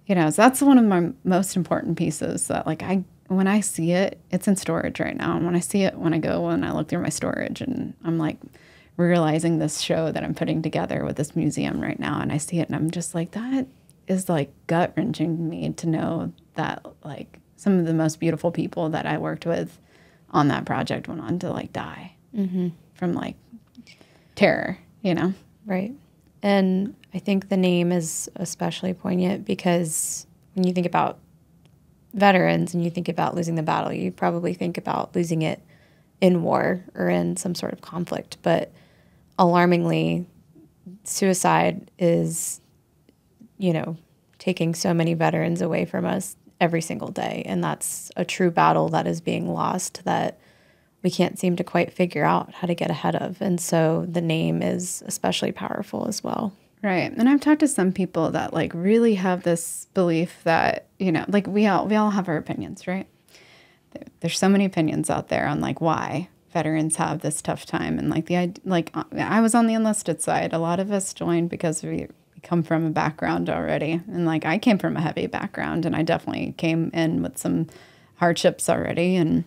you know, so that's one of my most important pieces that, like, when I see it, it's in storage right now. And when I see it, when I look through my storage, and I'm like realizing this show that I'm putting together with this museum right now, and I see it and I'm just like, that is like gut wrenching me to know that, like, some of the most beautiful people that I worked with on that project went on to, like, die from, like, terror, you know? Right. And I think the name is especially poignant because when you think about veterans and you think about losing the battle, you probably think about losing it in war or in some sort of conflict. But alarmingly, suicide is, you know, taking so many veterans away from us every single day. And that's a true battle that is being lost that we can't seem to quite figure out how to get ahead of. And so the name is especially powerful as well. Right. And I've talked to some people that, like, really have this belief that, you know, like, we all have our opinions, right? There's so many opinions out there on, like, why veterans have this tough time. And, like, I was on the enlisted side. A lot of us joined because we come from a background already. And, like, I came from a heavy background, and I definitely came in with some hardships already. And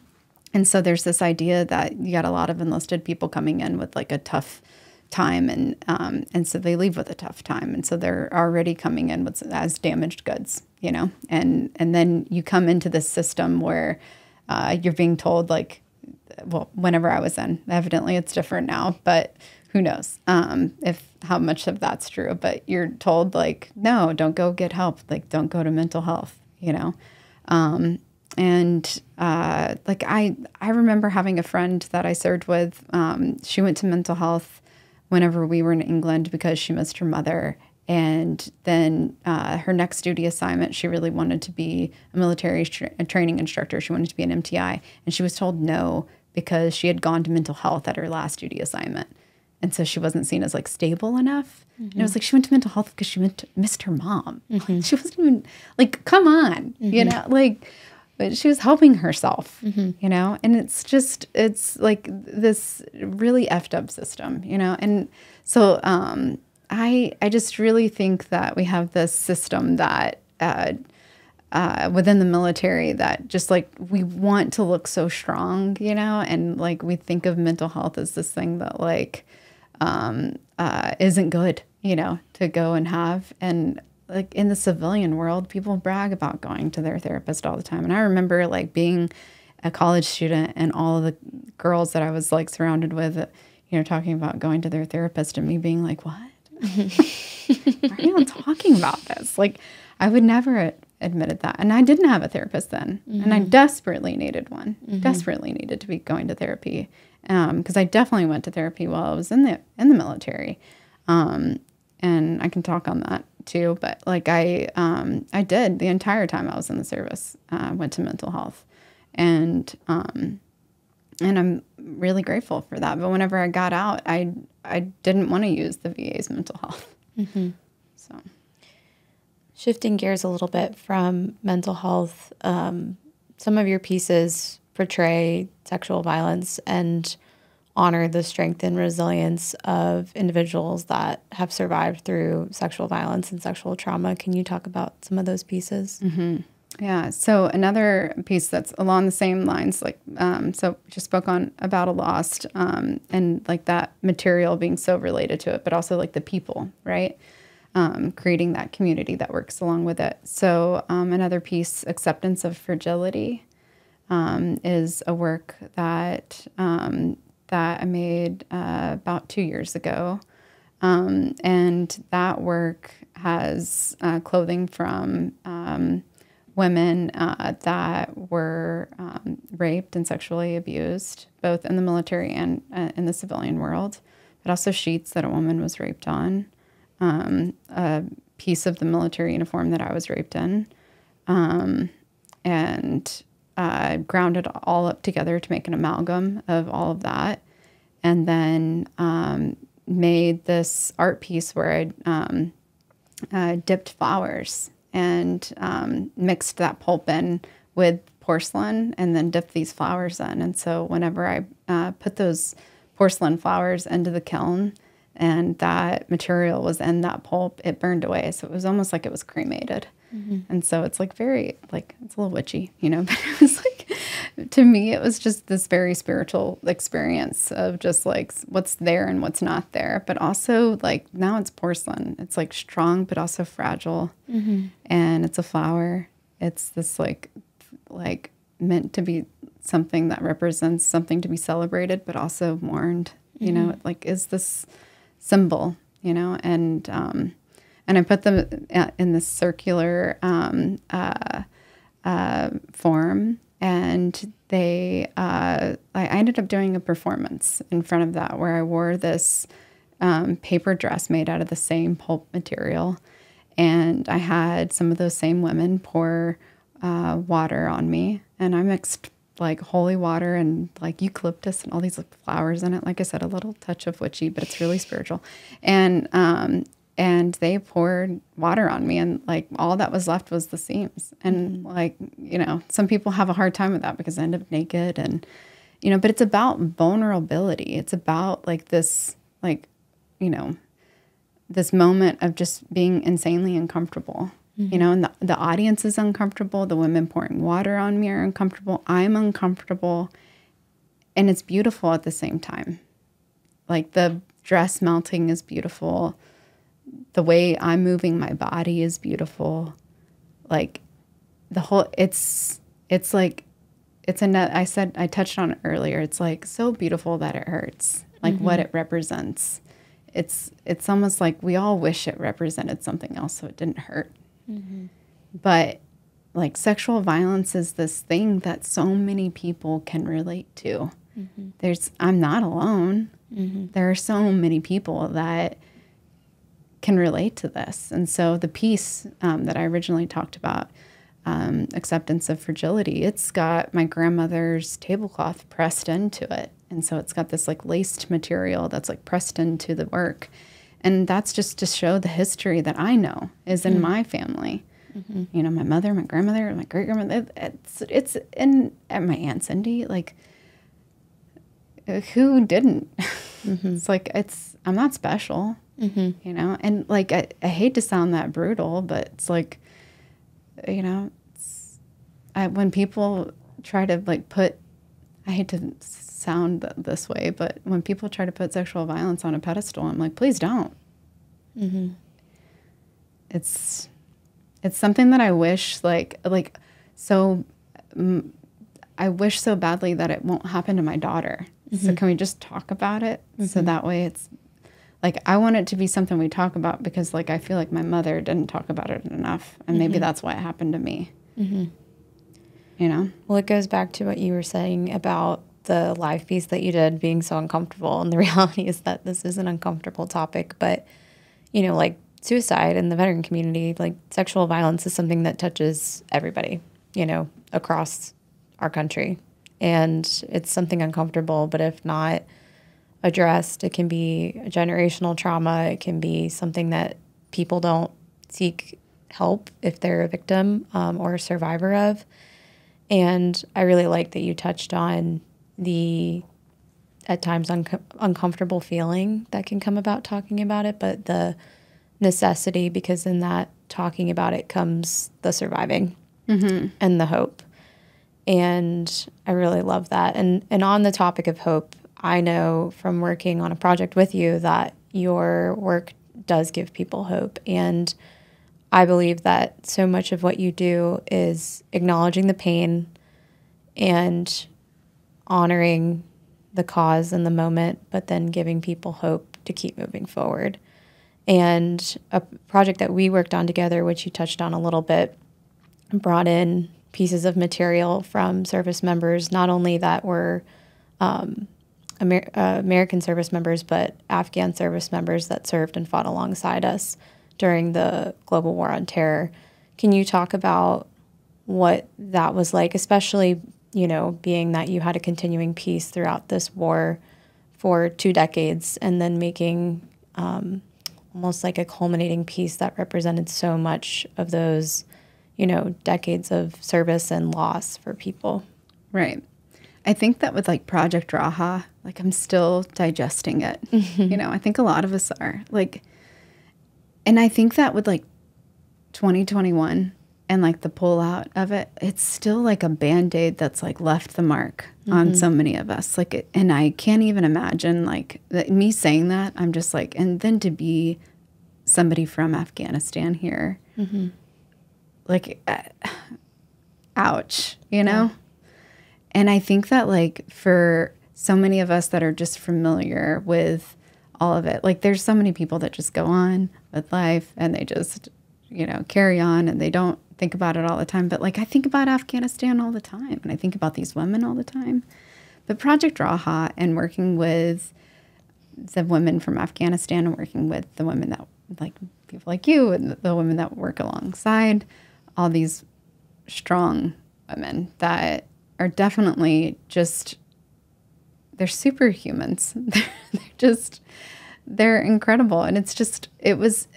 so there's this idea that you got a lot of enlisted people coming in with, like, a tough time, and so they leave with a tough time, and so they're already coming in with as damaged goods, you know, and then you come into this system where you're being told, like, well, whenever I was in, evidently it's different now, but who knows if how much of that's true, but you're told, like, no, don't go get help, like, don't go to mental health, you know. Like, I remember having a friend that I served with. She went to mental health whenever we were in England because she missed her mother. And then her next duty assignment, she really wanted to be a military training instructor. She wanted to be an MTI. And she was told no because she had gone to mental health at her last duty assignment. And so she wasn't seen as, like, stable enough. Mm-hmm. And it was like she went to mental health because she missed her mom. Mm-hmm. She wasn't even, like, come on, you know, like, but she was helping herself, you know, and it's like this really effed up system, you know, and so I just really think that we have this system that within the military that just like we want to look so strong, you know, and like we think of mental health as this thing that like isn't good, you know, to go and have. And like in the civilian world, people brag about going to their therapist all the time. And I remember like being a college student and all of the girls that I was like surrounded with, you know, talking about going to their therapist and me being like, what? Why are you talking about this? Like I would never admitted that. And I didn't have a therapist then. And I desperately needed one, desperately needed to be going to therapy. Because I definitely went to therapy while I was in the military. And I can talk on that too. But like I did the entire time I was in the service, went to mental health. And I'm really grateful for that. But whenever I got out, I didn't want to use the VA's mental health. So shifting gears a little bit from mental health, some of your pieces portray sexual violence and honor the strength and resilience of individuals that have survived through sexual violence and sexual trauma. Can you talk about some of those pieces? Yeah. So another piece that's along the same lines, like, so just spoke on About a Lost, and like that material being so related to it, but also like the people, right? Creating that community that works along with it. So another piece, Acceptance of Fragility, is a work that that I made about 2 years ago. And that work has clothing from women that were raped and sexually abused, both in the military and in the civilian world, but also sheets that a woman was raped on, a piece of the military uniform that I was raped in, and grounded all up together to make an amalgam of all of that, and then made this art piece where I dipped flowers and mixed that pulp in with porcelain and then dipped these flowers in. And so whenever I put those porcelain flowers into the kiln and that material was in that pulp, it burned away. So it was almost like it was cremated. And so it's like very, like, it's a little witchy, you know, but it was like, to me, it was just this very spiritual experience of just like what's there and what's not there. But also like now it's porcelain. It's like strong, but also fragile. And it's a flower. It's this like meant to be something that represents something to be celebrated, but also mourned, you know, it like is this symbol, you know, and I put them in this circular form, and I ended up doing a performance in front of that where I wore this paper dress made out of the same pulp material, and I had some of those same women pour water on me, and I mixed like holy water and like eucalyptus and all these like flowers in it. Like I said, a little touch of witchy, but it's really spiritual. And they poured water on me, and like all that was left was the seams. And like, you know, some people have a hard time with that because they end up naked, and, you know, but it's about vulnerability. It's about like this, like, you know, this moment of just being insanely uncomfortable, you know, and the audience is uncomfortable. The women pouring water on me are uncomfortable. I'm uncomfortable, and it's beautiful at the same time. Like the dress melting is beautiful. The way I'm moving my body is beautiful. Like the whole, it's like, I touched on it earlier. It's like so beautiful that it hurts, like what it represents. It's almost like we all wish it represented something else so it didn't hurt. But like sexual violence is this thing that so many people can relate to. I'm not alone. There are so many people that can relate to this. And so the piece that I originally talked about, Acceptance of Fragility, it's got my grandmother's tablecloth pressed into it. And so it's got this like laced material that's like pressed into the work. And that's just to show the history that I know is in my family. You know, my mother, my grandmother, my great grandmother. And my Aunt Cindy. Like, who didn't? It's like I'm not special. You know, and like I hate to sound that brutal, but it's like, you know, when people try to like I hate to sound this way, but when people try to put sexual violence on a pedestal, I'm like, please don't. It's something that I wish I wish so badly that it won't happen to my daughter. So can we just talk about it? So that way it's like, I want it to be something we talk about, because like, I feel like my mother didn't talk about it enough, and maybe that's why it happened to me. You know? Well, it goes back to what you were saying about the live piece that you did being so uncomfortable. And the reality is that this is an uncomfortable topic, but, you know, like suicide in the veteran community, like sexual violence is something that touches everybody, you know, across our country. And it's something uncomfortable, but if not addressed, it can be a generational trauma. It can be something that people don't seek help if they're a victim or a survivor of. And I really like that you touched on the, at times, uncomfortable feeling that can come about talking about it, but the necessity, because in that talking about it comes the surviving and the hope. And I really love that. And on the topic of hope, I know from working on a project with you that your work does give people hope. And I believe that so much of what you do is acknowledging the pain and honoring the cause in the moment, but then giving people hope to keep moving forward. And a project that we worked on together, which you touched on a little bit, brought in pieces of material from service members, not only that were American service members, but Afghan service members that served and fought alongside us during the global war on terror. Can you talk about what that was like, especially, you know, being that you had a continuing piece throughout this war for 2 decades, and then making almost like a culminating piece that represented so much of those, you know, decades of service and loss for people? Right. I think that with like Project Raha, like I'm still digesting it. You know, I think a lot of us are like, and I think that with like 2021 and like the pullout of it, it's still like a Band-Aid that's like left the mark on so many of us. Like, and I can't even imagine like me saying that. I'm just like, and then to be somebody from Afghanistan here, like, ouch, you know? Yeah. And I think that like for so many of us that are just familiar with all of it, like there's so many people that just go on with life and they just, you know, carry on and they don't think about it all the time. But like I think about Afghanistan all the time, and I think about these women all the time. But Project Raha and working with the women from Afghanistan and working with the women that, like people like you and the women that work alongside all these strong women that are definitely just, they're superhumans. They're incredible. And it's just, it was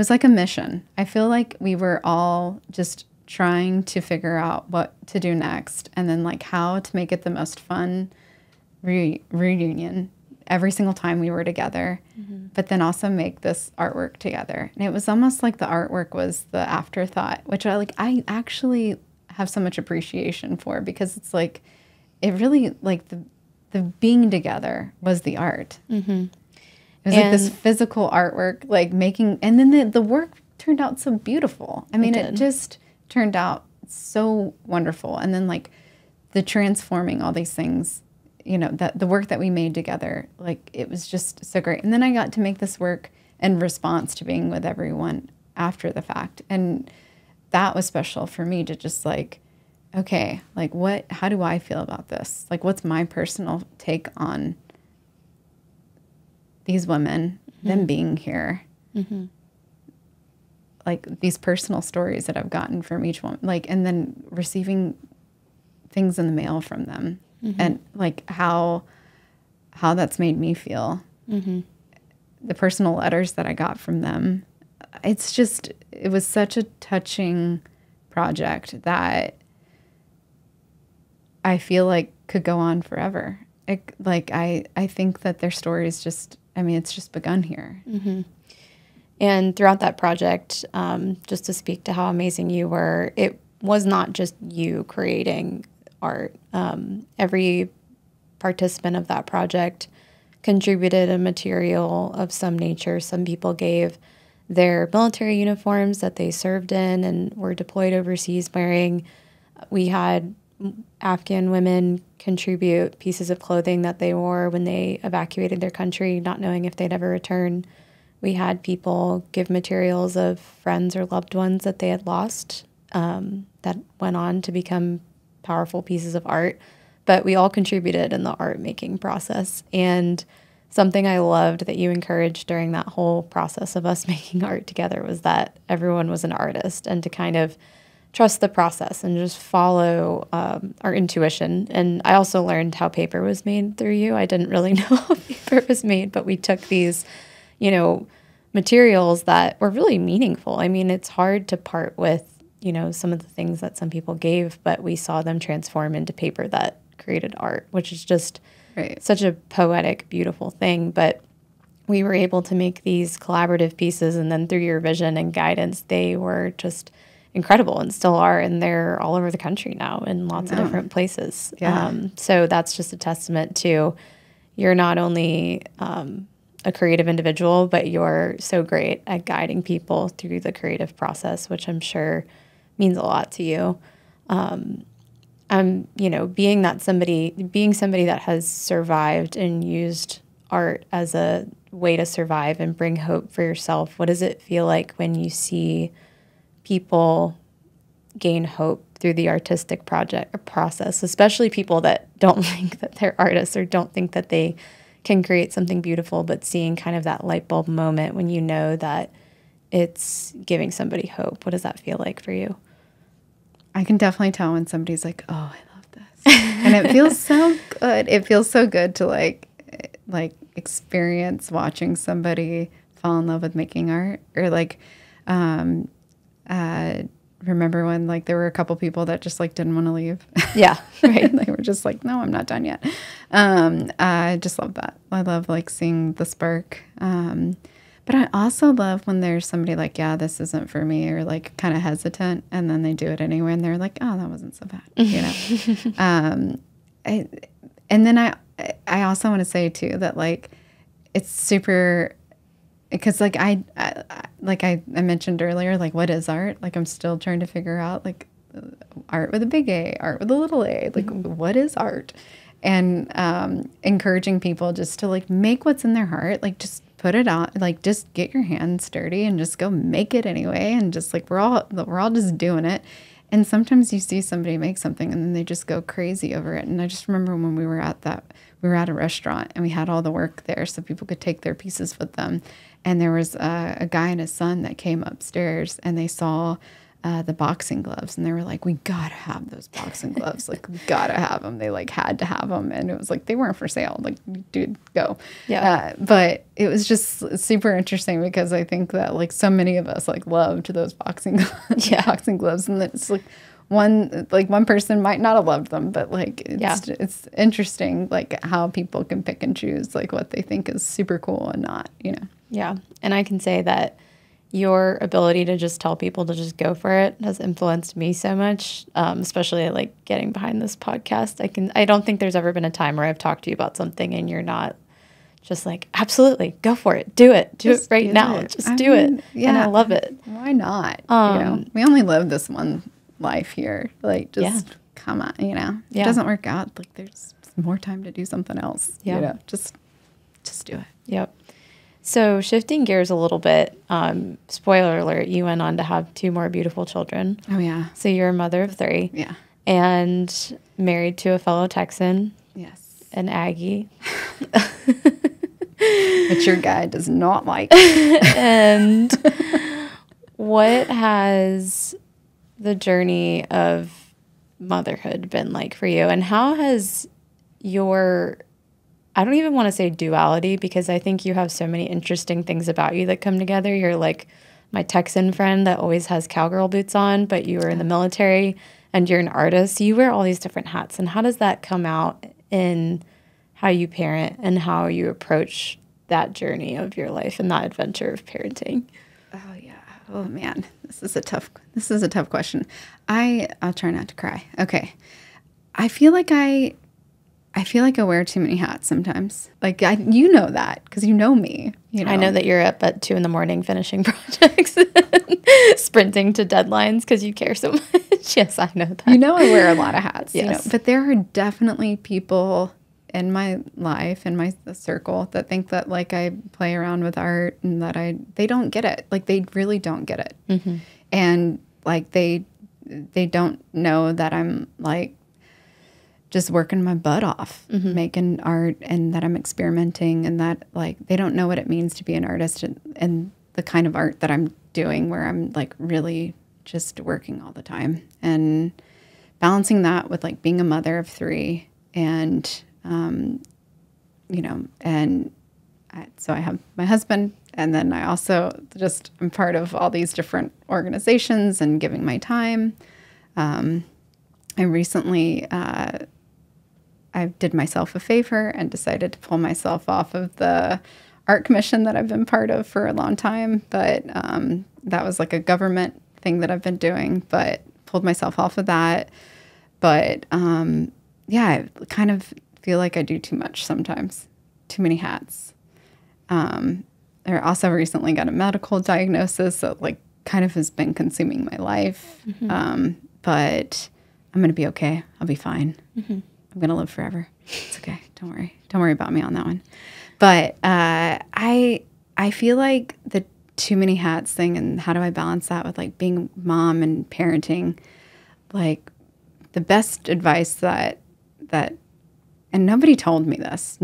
like a mission. I feel like we were all just trying to figure out what to do next, and then like how to make it the most fun reunion every single time we were together, but then also make this artwork together. And it was almost like the artwork was the afterthought, which I actually have so much appreciation for, because it's like, it really, like the being together was the art. It was like this physical artwork, like making, and then the work turned out so beautiful. I mean, it just turned out so wonderful. And then like the transforming all these things, you know, that the work that we made together, like it was just so great. And then I got to make this work in response to being with everyone after the fact. And that was special for me to just like, okay, like how do I feel about this? Like, what's my personal take on these women, them being here? Like these personal stories that I've gotten from each one, like, and then receiving things in the mail from them. And like how that's made me feel. The personal letters that I got from them, it was such a touching project that I feel like could go on forever. I think that their story is just, it's just begun here. Mm-hmm. And throughout that project, just to speak to how amazing you were, it was not just you creating art. Every participant of that project contributed a material of some nature. Some people gave their military uniforms that they served in and were deployed overseas wearing. We had Afghan women contribute pieces of clothing that they wore when they evacuated their country, not knowing if they'd ever return. We had people give materials of friends or loved ones that they had lost that went on to become powerful pieces of art. But we all contributed in the art making process. And something I loved that you encouraged during that whole process of us making art together was that everyone was an artist, and to kind of trust the process and just follow our intuition. And I also learned how paper was made through you. I didn't really know how paper was made, but we took these, materials that were really meaningful. It's hard to part with, some of the things that some people gave, but we saw them transform into paper that created art, which is just such a poetic, beautiful thing. But we were able to make these collaborative pieces, and then through your vision and guidance, they were just incredible and still are, and they're all over the country now in lots of different places. Yeah. So that's just a testament to you're not only a creative individual, but you're so great at guiding people through the creative process, which I'm sure means a lot to you. Being somebody that has survived and used art as a way to survive and bring hope for yourself. What does it feel like when you see people gain hope through the artistic project or process, especially people that don't think that they're artists or don't think that they can create something beautiful, but seeing kind of that light bulb moment when you know that it's giving somebody hope? What does that feel like for you? I can definitely tell when somebody's like, oh, I love this. And it feels so good. It feels so good to like experience watching somebody fall in love with making art, or remember when there were a couple people that just didn't want to leave. Yeah, right. They were just like, no, I'm not done yet. I just love that. I love seeing the spark. But I also love when there's somebody yeah, this isn't for me, or kind of hesitant, and then they do it anyway, and they're like, oh, that wasn't so bad, and then I also want to say too that it's super, because I mentioned earlier, what is art? I'm still trying to figure out art with a big A, art with a little a, what is art? And encouraging people just to make what's in their heart, just put it out, just get your hands dirty and just go make it anyway, and just we're all just doing it. And sometimes you see somebody make something and then they just go crazy over it. And I just remember when we were at a restaurant and we had all the work there so people could take their pieces with them. And there was a guy and his son that came upstairs, and they saw the boxing gloves, and they were like, we gotta have those boxing gloves. We gotta have them. They had to have them. And it was they weren't for sale. Dude, go. Yeah. But it was just super interesting because I think that so many of us loved those boxing gloves. And it's one person might not have loved them, but it's interesting how people can pick and choose what they think is super cool and not, Yeah. And I can say that your ability to just tell people to just go for it has influenced me so much, especially getting behind this podcast. I don't think there's ever been a time where I've talked to you about something and you're not just absolutely go for it. Do it. Do it right now. Just do it. Yeah. And I love it. Why not? We only live this one life here. Come on, it doesn't work out. There's more time to do something else. Yeah. Just do it. Yep. So shifting gears a little bit, spoiler alert, you went on to have 2 more beautiful children. Oh, yeah. So you're a mother of 3. Yeah. And married to a fellow Texan. Yes. An Aggie. Which your guy does not like. And what has the journey of motherhood been like for you? And how has your... I don't even want to say duality, because I think you have so many interesting things about you that come together. You're my Texan friend that always has cowgirl boots on, but you were in the military and you're an artist. You wear all these different hats. And how does that come out in how you parent and how you approach that journey of your life and that adventure of parenting? Oh yeah. Oh man, this is a tough question. I'll try not to cry. Okay. I feel like I wear too many hats sometimes. Like you know that because you know me. You know? I know that you're up at 2 a.m. finishing projects, sprinting to deadlines because you care so much. Yes, I know that. You know I wear a lot of hats. Yes. You know, but there are definitely people in my life, in my circle, that think that like I play around with art and that they don't get it. Like they really don't get it. Mm-hmm. And like they don't know that I'm like just working my butt off, mm-hmm. making art, and that I'm experimenting, and that like they don't know what it means to be an artist and the kind of art that I'm doing where I'm like really just working all the time and balancing that with like being a mother of 3 and you know, and so I have my husband, and then I also I'm part of all these different organizations and giving my time. I recently, I did myself a favor and decided to pull myself off of the art commission that I've been part of for a long time. But that was like a government thing that I've been doing, but pulled myself off of that. But yeah, I kind of feel like I do too much sometimes, too many hats. I also recently got a medical diagnosis that like kind of has been consuming my life. Mm-hmm. But I'm going to be okay. I'll be fine. Mm-hmm. I'm going to live forever. It's okay. Don't worry. Don't worry about me on that one. But I feel like the too many hats thing, and how do I balance that with like being mom and parenting? Like the best advice that and nobody told me this.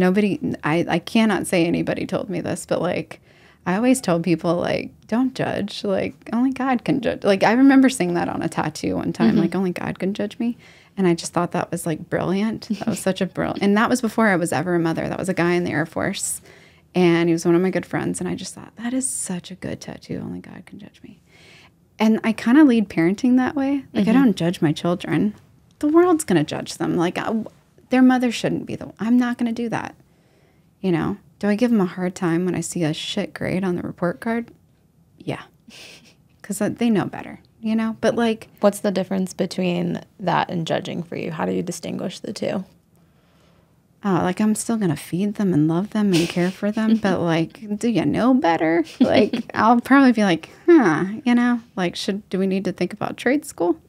I cannot say anybody told me this, but like I always told people like, don't judge. Like only God can judge. Like I remember seeing that on a tattoo one time, mm-hmm. like only God can judge me. And I just thought that was like brilliant. That was such a brilliant, and that was before I was ever a mother. That was a guy in the Air Force, and he was one of my good friends. And I just thought that is such a good tattoo. Only God can judge me. And I kind of lead parenting that way. Like mm-hmm. I don't judge my children. The world's going to judge them. Like their mother shouldn't be I'm not going to do that. You know, do I give them a hard time when I see a shit grade on the report card? Yeah. Because they know better, you know? But like... What's the difference between that and judging for you? How do you distinguish the two? Like I'm still going to feed them and love them and care for them. But like, do you know better? Like, I'll probably be like, you know, like, do we need to think about trade school?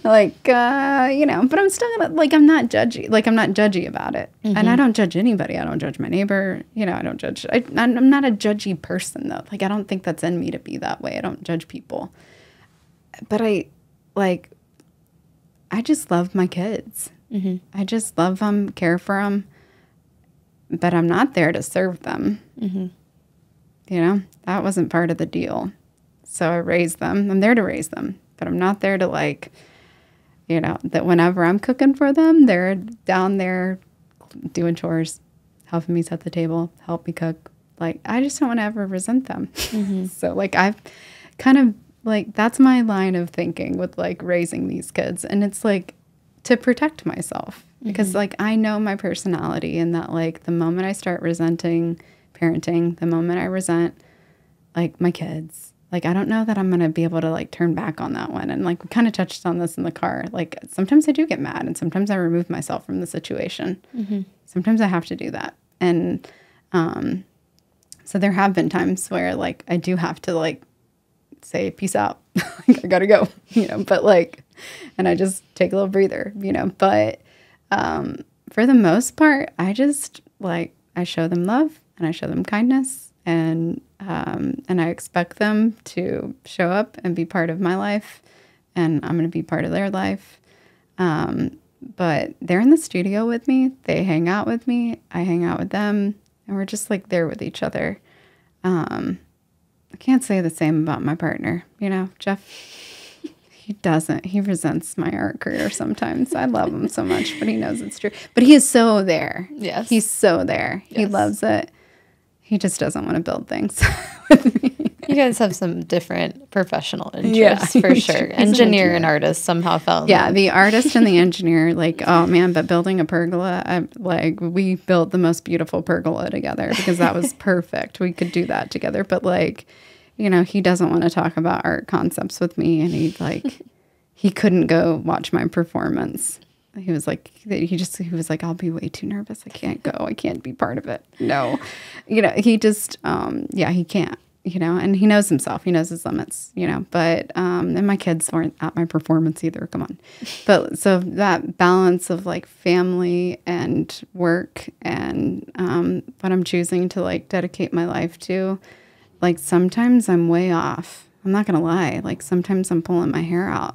You know, but I'm still gonna, like, I'm not judgy. Like, I'm not judgy about it. Mm-hmm. And I don't judge anybody. I don't judge my neighbor. You know, I don't judge. I'm not a judgy person, though. Like, I don't think that's in me to be that way. I don't judge people. But I just love my kids. Mm-hmm. I just love them, care for them. But I'm not there to serve them. Mm-hmm. You know, that wasn't part of the deal. So I raised them. I'm there to raise them. But I'm not there to, like, you know, that whenever I'm cooking for them, they're down there doing chores, helping me set the table, help me cook. Like, I just don't want to ever resent them. Mm-hmm. So, like, I've kind of, like, that's my line of thinking with, like, raising these kids. And it's, like, to protect myself. Because, mm-hmm. like, I know my personality, and that, like, the moment I start resenting parenting, the moment I resent, like, my kids, like, I don't know that I'm going to be able to, like, turn back on that one. And, like, we kind of touched on this in the car. Like, sometimes I do get mad, and sometimes I remove myself from the situation. Mm-hmm. Sometimes I have to do that. And so there have been times where, like, I do have to, like, say, peace out. Like, I got to go, you know. But, like, and I just take a little breather, you know. But for the most part, I just, like, I show them love, and I show them kindness. And I expect them to show up and be part of my life, and I'm going to be part of their life. But they're in the studio with me. They hang out with me. I hang out with them, and we're just like there with each other. I can't say the same about my partner. You know, Jeff, he resents my art career sometimes. I love him so much, but he knows it's true. But he is so there. Yes. He's so there. Yes. He loves it. He just doesn't want to build things with me. You guys have some different professional interests, for sure. Engineer and artist somehow fell in love. The artist and the engineer, like, oh man, but building a pergola, we built the most beautiful pergola together because that was perfect. We could do that together. But like, he doesn't want to talk about art concepts with me, and he couldn't go watch my performance. He was like, I'll be way too nervous. I can't go. I can't be part of it. No, he just, he can't. And he knows himself. He knows his limits, but, and my kids weren't at my performance either. Come on. But so that balance of like family and work and, what I'm choosing to like dedicate my life to, like sometimes I'm way off. I'm not going to lie. Like sometimes I'm pulling my hair out,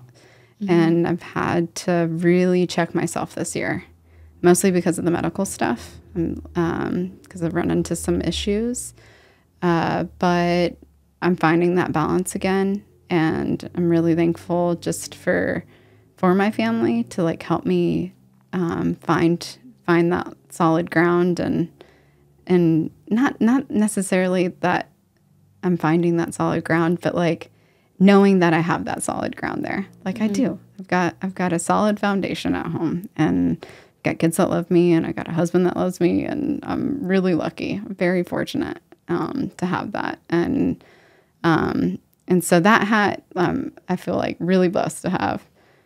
and I've had to really check myself this year, mostly because of the medical stuff, because I've run into some issues. But I'm finding that balance again, and I'm really thankful just for my family to like help me find that solid ground, and not necessarily that I'm finding that solid ground, but like knowing that I have that solid ground there. Like I do. I've got a solid foundation at home, and got kids that love me, and I got a husband that loves me, and I'm really lucky. I'm very fortunate to have that. And so that hat, I feel like really blessed to have.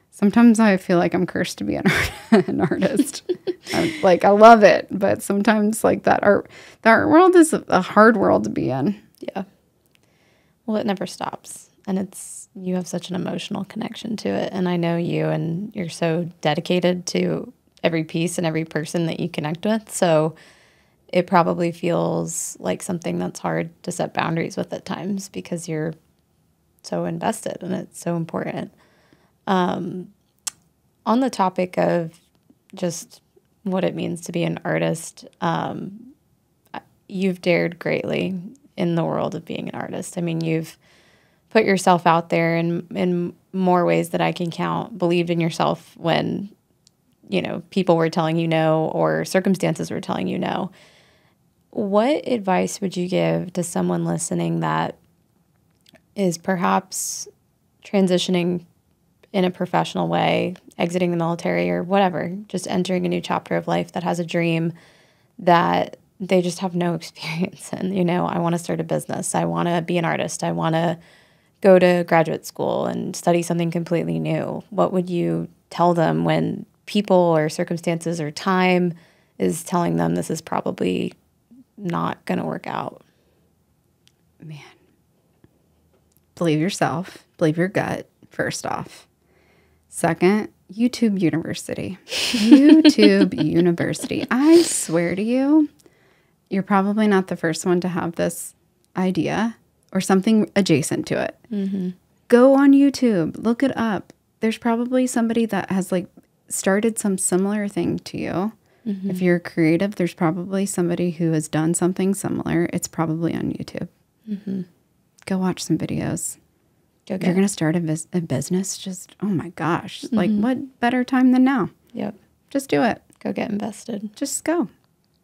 Sometimes I feel like I'm cursed to be an artist. I love it, but sometimes like the art world is a hard world to be in. Yeah. Well, it never stops, and you have such an emotional connection to it. And I know you, and you're so dedicated to every piece and every person that you connect with. So it probably feels like something that's hard to set boundaries with at times because you're so invested and it's so important. On the topic of just what it means to be an artist, you've dared greatly in the world of being an artist. I mean, you've put yourself out there in more ways that I can count, believed in yourself when, people were telling you no or circumstances were telling you no. What advice would you give to someone listening that is perhaps transitioning in a professional way, exiting the military or whatever, just entering a new chapter of life, that has a dream that they just have no experience in? I want to start a business. I want to be an artist. I want to go to graduate school and study something completely new. What would you tell them when people or circumstances or time is telling them this is probably not going to work out? Man, believe yourself, believe your gut, first off. Second, YouTube University. YouTube University. I swear to you, you're probably not the first one to have this idea or something adjacent to it. Mm-hmm. Go on YouTube, look it up. There's probably somebody that has like started some similar thing to you. Mm-hmm. If you're creative, there's probably somebody who has done something similar. It's probably on YouTube. Mm-hmm. Go watch some videos. If you're going to start a business, just, oh my gosh, like what better time than now? Yep. Just do it. Go get invested. Just go.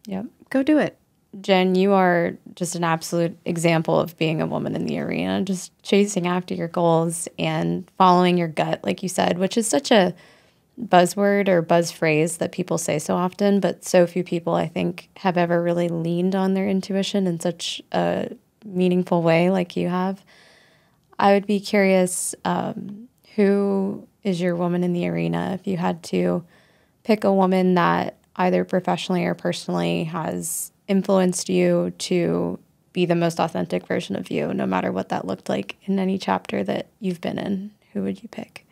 Yep. Go do it. Jenn, you are just an absolute example of being a woman in the arena, just chasing after your goals and following your gut, like you said, which is such a buzzword or buzz phrase that people say so often, but so few people, I think, have ever really leaned on their intuition in such a meaningful way like you have. I would be curious, who is your woman in the arena? If you had to pick a woman that either professionally or personally has influenced you to be the most authentic version of you, no matter what that looked like in any chapter that you've been in, who would you pick?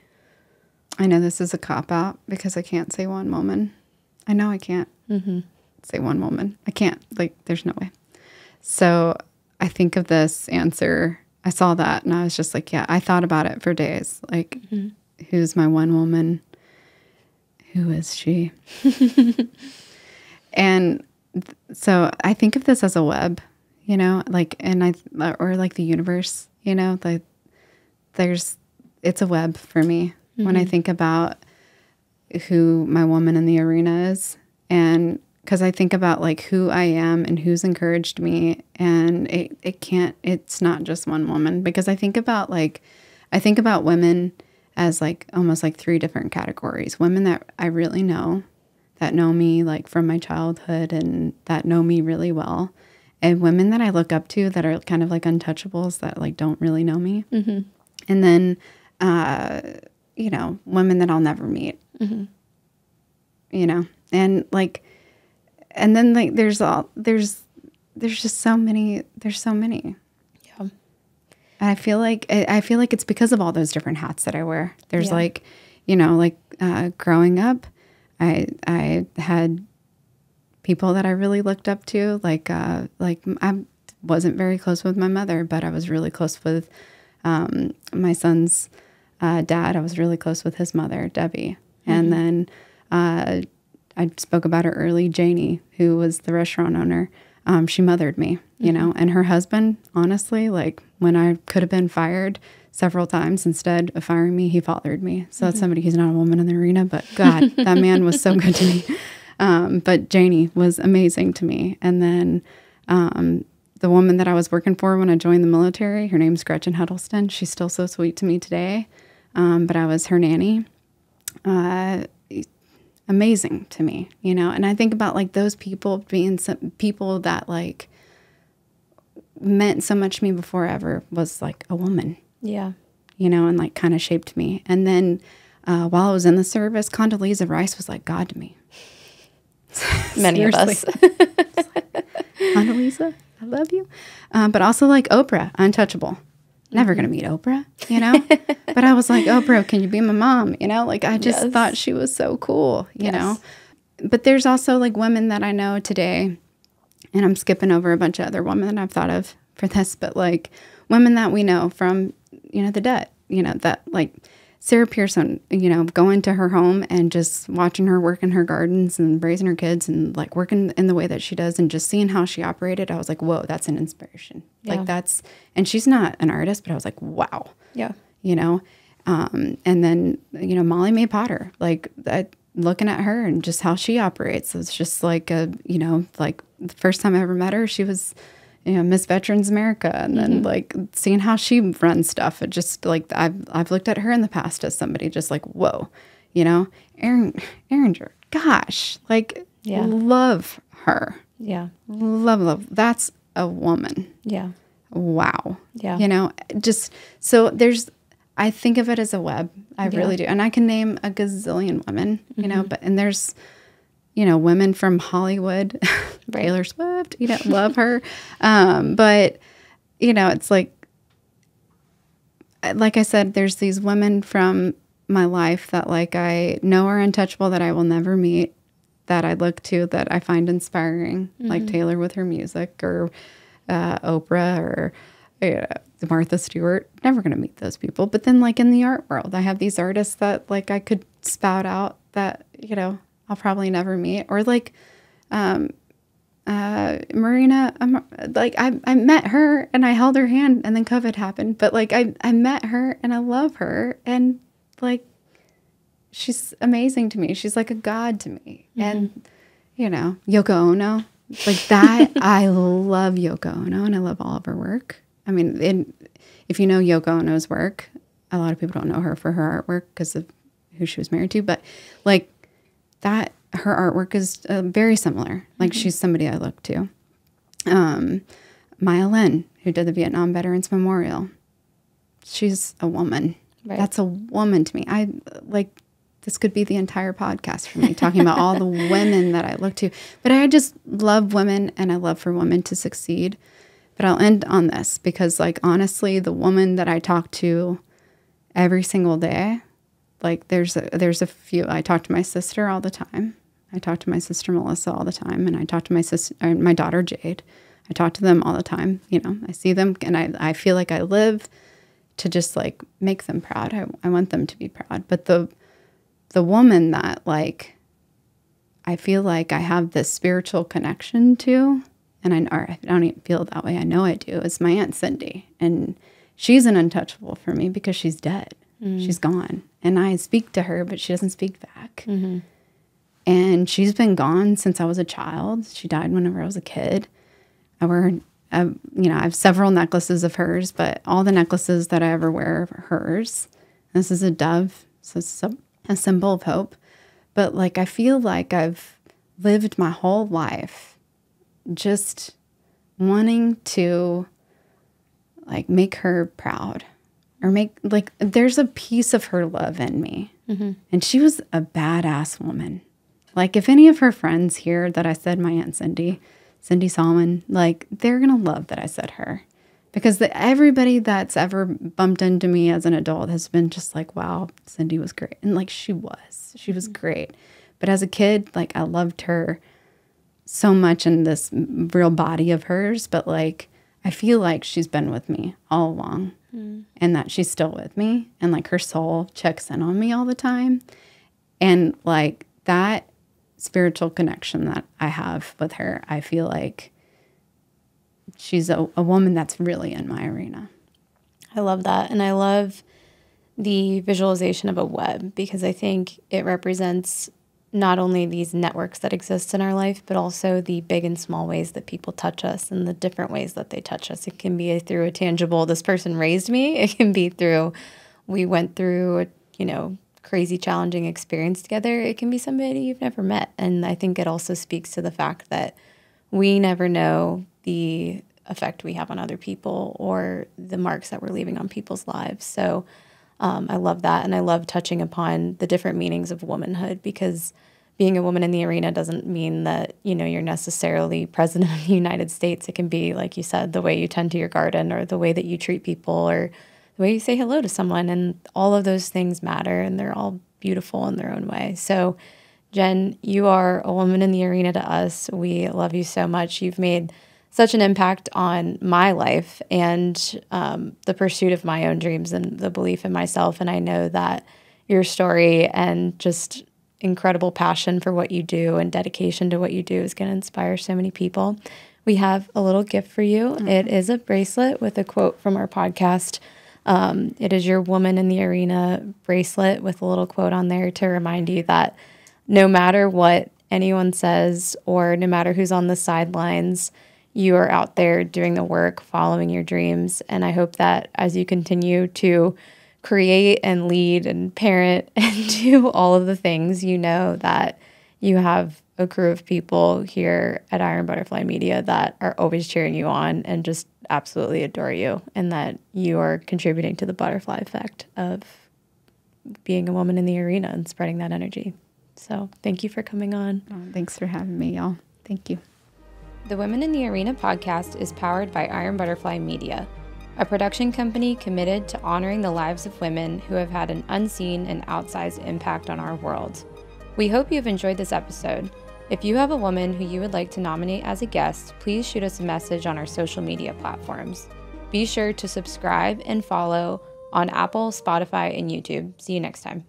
I know this is a cop-out because I can't say one woman. I know I can't say one woman. I can't. Like, there's no way. So I think of this answer. I saw that and I was just like, yeah, I thought about it for days. Like, who's my one woman? Who is she? And so I think of this as a web, like, or like the universe, like it's a web for me. When I think about who my woman in the arena is, and because I think about like who I am and who's encouraged me, and it's not just one woman, because I think about women as like almost like 3 different categories. Women that I really know, that know me like from my childhood and that know me really well, and women that I look up to that are kind of like untouchables that like don't really know me. Mm-hmm. And then, you know, women that I'll never meet, mm-hmm. you know, and like, and then like, there's just so many, Yeah. And I feel like it's because of all those different hats that I wear. There's like, you know, like, growing up, I had people that I really looked up to, like I wasn't very close with my mother, but I was really close with, my son's, dad. I was really close with his mother, Debbie. Mm-hmm. And then, I spoke about her early, Janie, who was the restaurant owner. She mothered me, you know, and her husband, honestly, like when I could have been fired several times, instead of firing me, he fathered me. So that's somebody who's not a woman in the arena, but God, that man was so good to me. But Janie was amazing to me. And then, the woman that I was working for when I joined the military, her name's Gretchen Huddleston. She's still so sweet to me today. But I was her nanny. Amazing to me, you know? And I think about like those people being some people that like meant so much to me before I ever was like a woman. Yeah. You know, and like kind of shaped me. And then while I was in the service, Condoleezza Rice was like God to me. Many of us. Condoleezza, I love you. But also like Oprah, untouchable. Never going to meet Oprah, you know? But I was like, Oprah, can you be my mom? You know, like I just thought she was so cool, you know? But there's also like women that I know today, and I'm skipping over a bunch of other women that I've thought of for this, but like women that we know from, you know, the dead, you know, that like Sarah Pearson, you know, going to her home and just watching her work in her gardens and raising her kids and like working in the way that she does and just seeing how she operated, I was like, whoa, that's an inspiration. Yeah. Like and she's not an artist, but I was like, wow. Yeah. You know, and then, you know, Molly Mae Potter, like looking at her and just how she operates, it's just like you know, like the first time I ever met her, she was, you know, Miss Veterans America, and then like seeing how she runs stuff. It just like I've looked at her in the past as somebody just like, whoa, you know, Eringer, gosh, like love her. Yeah. Love. That's a woman. Yeah. Wow. Yeah. You know, just so I think of it as a web. I really do. And I can name a gazillion women, you know, and there's, you know, women from Hollywood, Taylor Swift, you know, love her. But, you know, it's like I said, there's these women from my life that like I know are untouchable, that I will never meet, that I look to, that I find inspiring, like Taylor with her music, or Oprah, or Martha Stewart. Never going to meet those people. But then like in the art world, I have these artists that like I could spout out that, you know, I'll probably never meet. Or like Marina, like I met her and I held her hand and then COVID happened. But like I met her and I love her, and like she's amazing to me. She's like a god to me. And, you know, Yoko Ono, like that. I love Yoko Ono and I love all of her work. I mean, if you know Yoko Ono's work, a lot of people don't know her for her artwork because of who she was married to, but like that, her artwork is very similar. Like she's somebody I look to. Maya Lin, who did the Vietnam Veterans Memorial. She's a woman. Right. That's a woman to me. This could be the entire podcast for me, talking about all the women that I look to. But I just love women, and I love for women to succeed. But I'll end on this because, like, honestly, the woman that I talk to every single day, like, there's a few. I talk to my sister all the time. I talk to my sister Melissa all the time, and I talk to my daughter Jade. I talk to them all the time. You know, I see them, and I feel like I live to just like make them proud. I want them to be proud. But the woman that like I feel like I have this spiritual connection to, and I don't even feel that way, I know I do, is my Aunt Cindy. And she's an untouchable for me because she's dead. She's gone. And I speak to her, but she doesn't speak back. And she's been gone since I was a child. She died whenever I was a kid. I have several necklaces of hers, but all the necklaces that I ever wear are hers. This is a dove, so it's a symbol of hope. But like, I feel like I've lived my whole life just wanting to like make her proud, or there's a piece of her love in me. Mm-hmm. And she was a badass woman. Like, if any of her friends hear that I said my Aunt Cindy Solomon, like, they're going to love that I said her. Because everybody that's ever bumped into me as an adult has been just like, wow, Cindy was great. And like, she was great. But as a kid, like, I loved her so much in this real body of hers. But like, I feel like she's been with me all along, and that she's still with me, and like her soul checks in on me all the time. And like that spiritual connection that I have with her, I feel like she's a woman that's really in my arena. I love that. And I love the visualization of a web, because I think it represents not only these networks that exist in our life, but also the big and small ways that people touch us and the different ways that they touch us. It can be through a tangible, this person raised me. It can be through, we went through a, crazy, challenging experience together. It can be somebody you've never met. And I think it also speaks to the fact that we never know the effect we have on other people or the marks that we're leaving on people's lives. So I love that. And I love touching upon the different meanings of womanhood, because being a woman in the arena doesn't mean that, you're necessarily president of the United States. It can be, like you said, the way you tend to your garden, or the way that you treat people, or the way you say hello to someone. And all of those things matter, and they're all beautiful in their own way. So Jenn, you are a woman in the arena to us. We love you so much. You've made such an impact on my life and the pursuit of my own dreams and the belief in myself. And I know that your story and just incredible passion for what you do and dedication to what you do is going to inspire so many people. We have a little gift for you. Mm-hmm. It is a bracelet with a quote from our podcast. It is your Woman in the Arena bracelet with a little quote on there to remind you that no matter what anyone says, or no matter who's on the sidelines, you are out there doing the work, following your dreams. And I hope that as you continue to create and lead and parent and do all of the things, that you have a crew of people here at Iron Butterfly Media that are always cheering you on and just absolutely adore you, and that you are contributing to the butterfly effect of being a woman in the arena and spreading that energy. So thank you for coming on. Oh, thanks for having me, y'all. Thank you. The Women in the Arena podcast is powered by Iron Butterfly Media, a production company committed to honoring the lives of women who have had an unseen and outsized impact on our world. We hope you've enjoyed this episode. If you have a woman who you would like to nominate as a guest, please shoot us a message on our social media platforms. Be sure to subscribe and follow on Apple, Spotify, and YouTube. See you next time.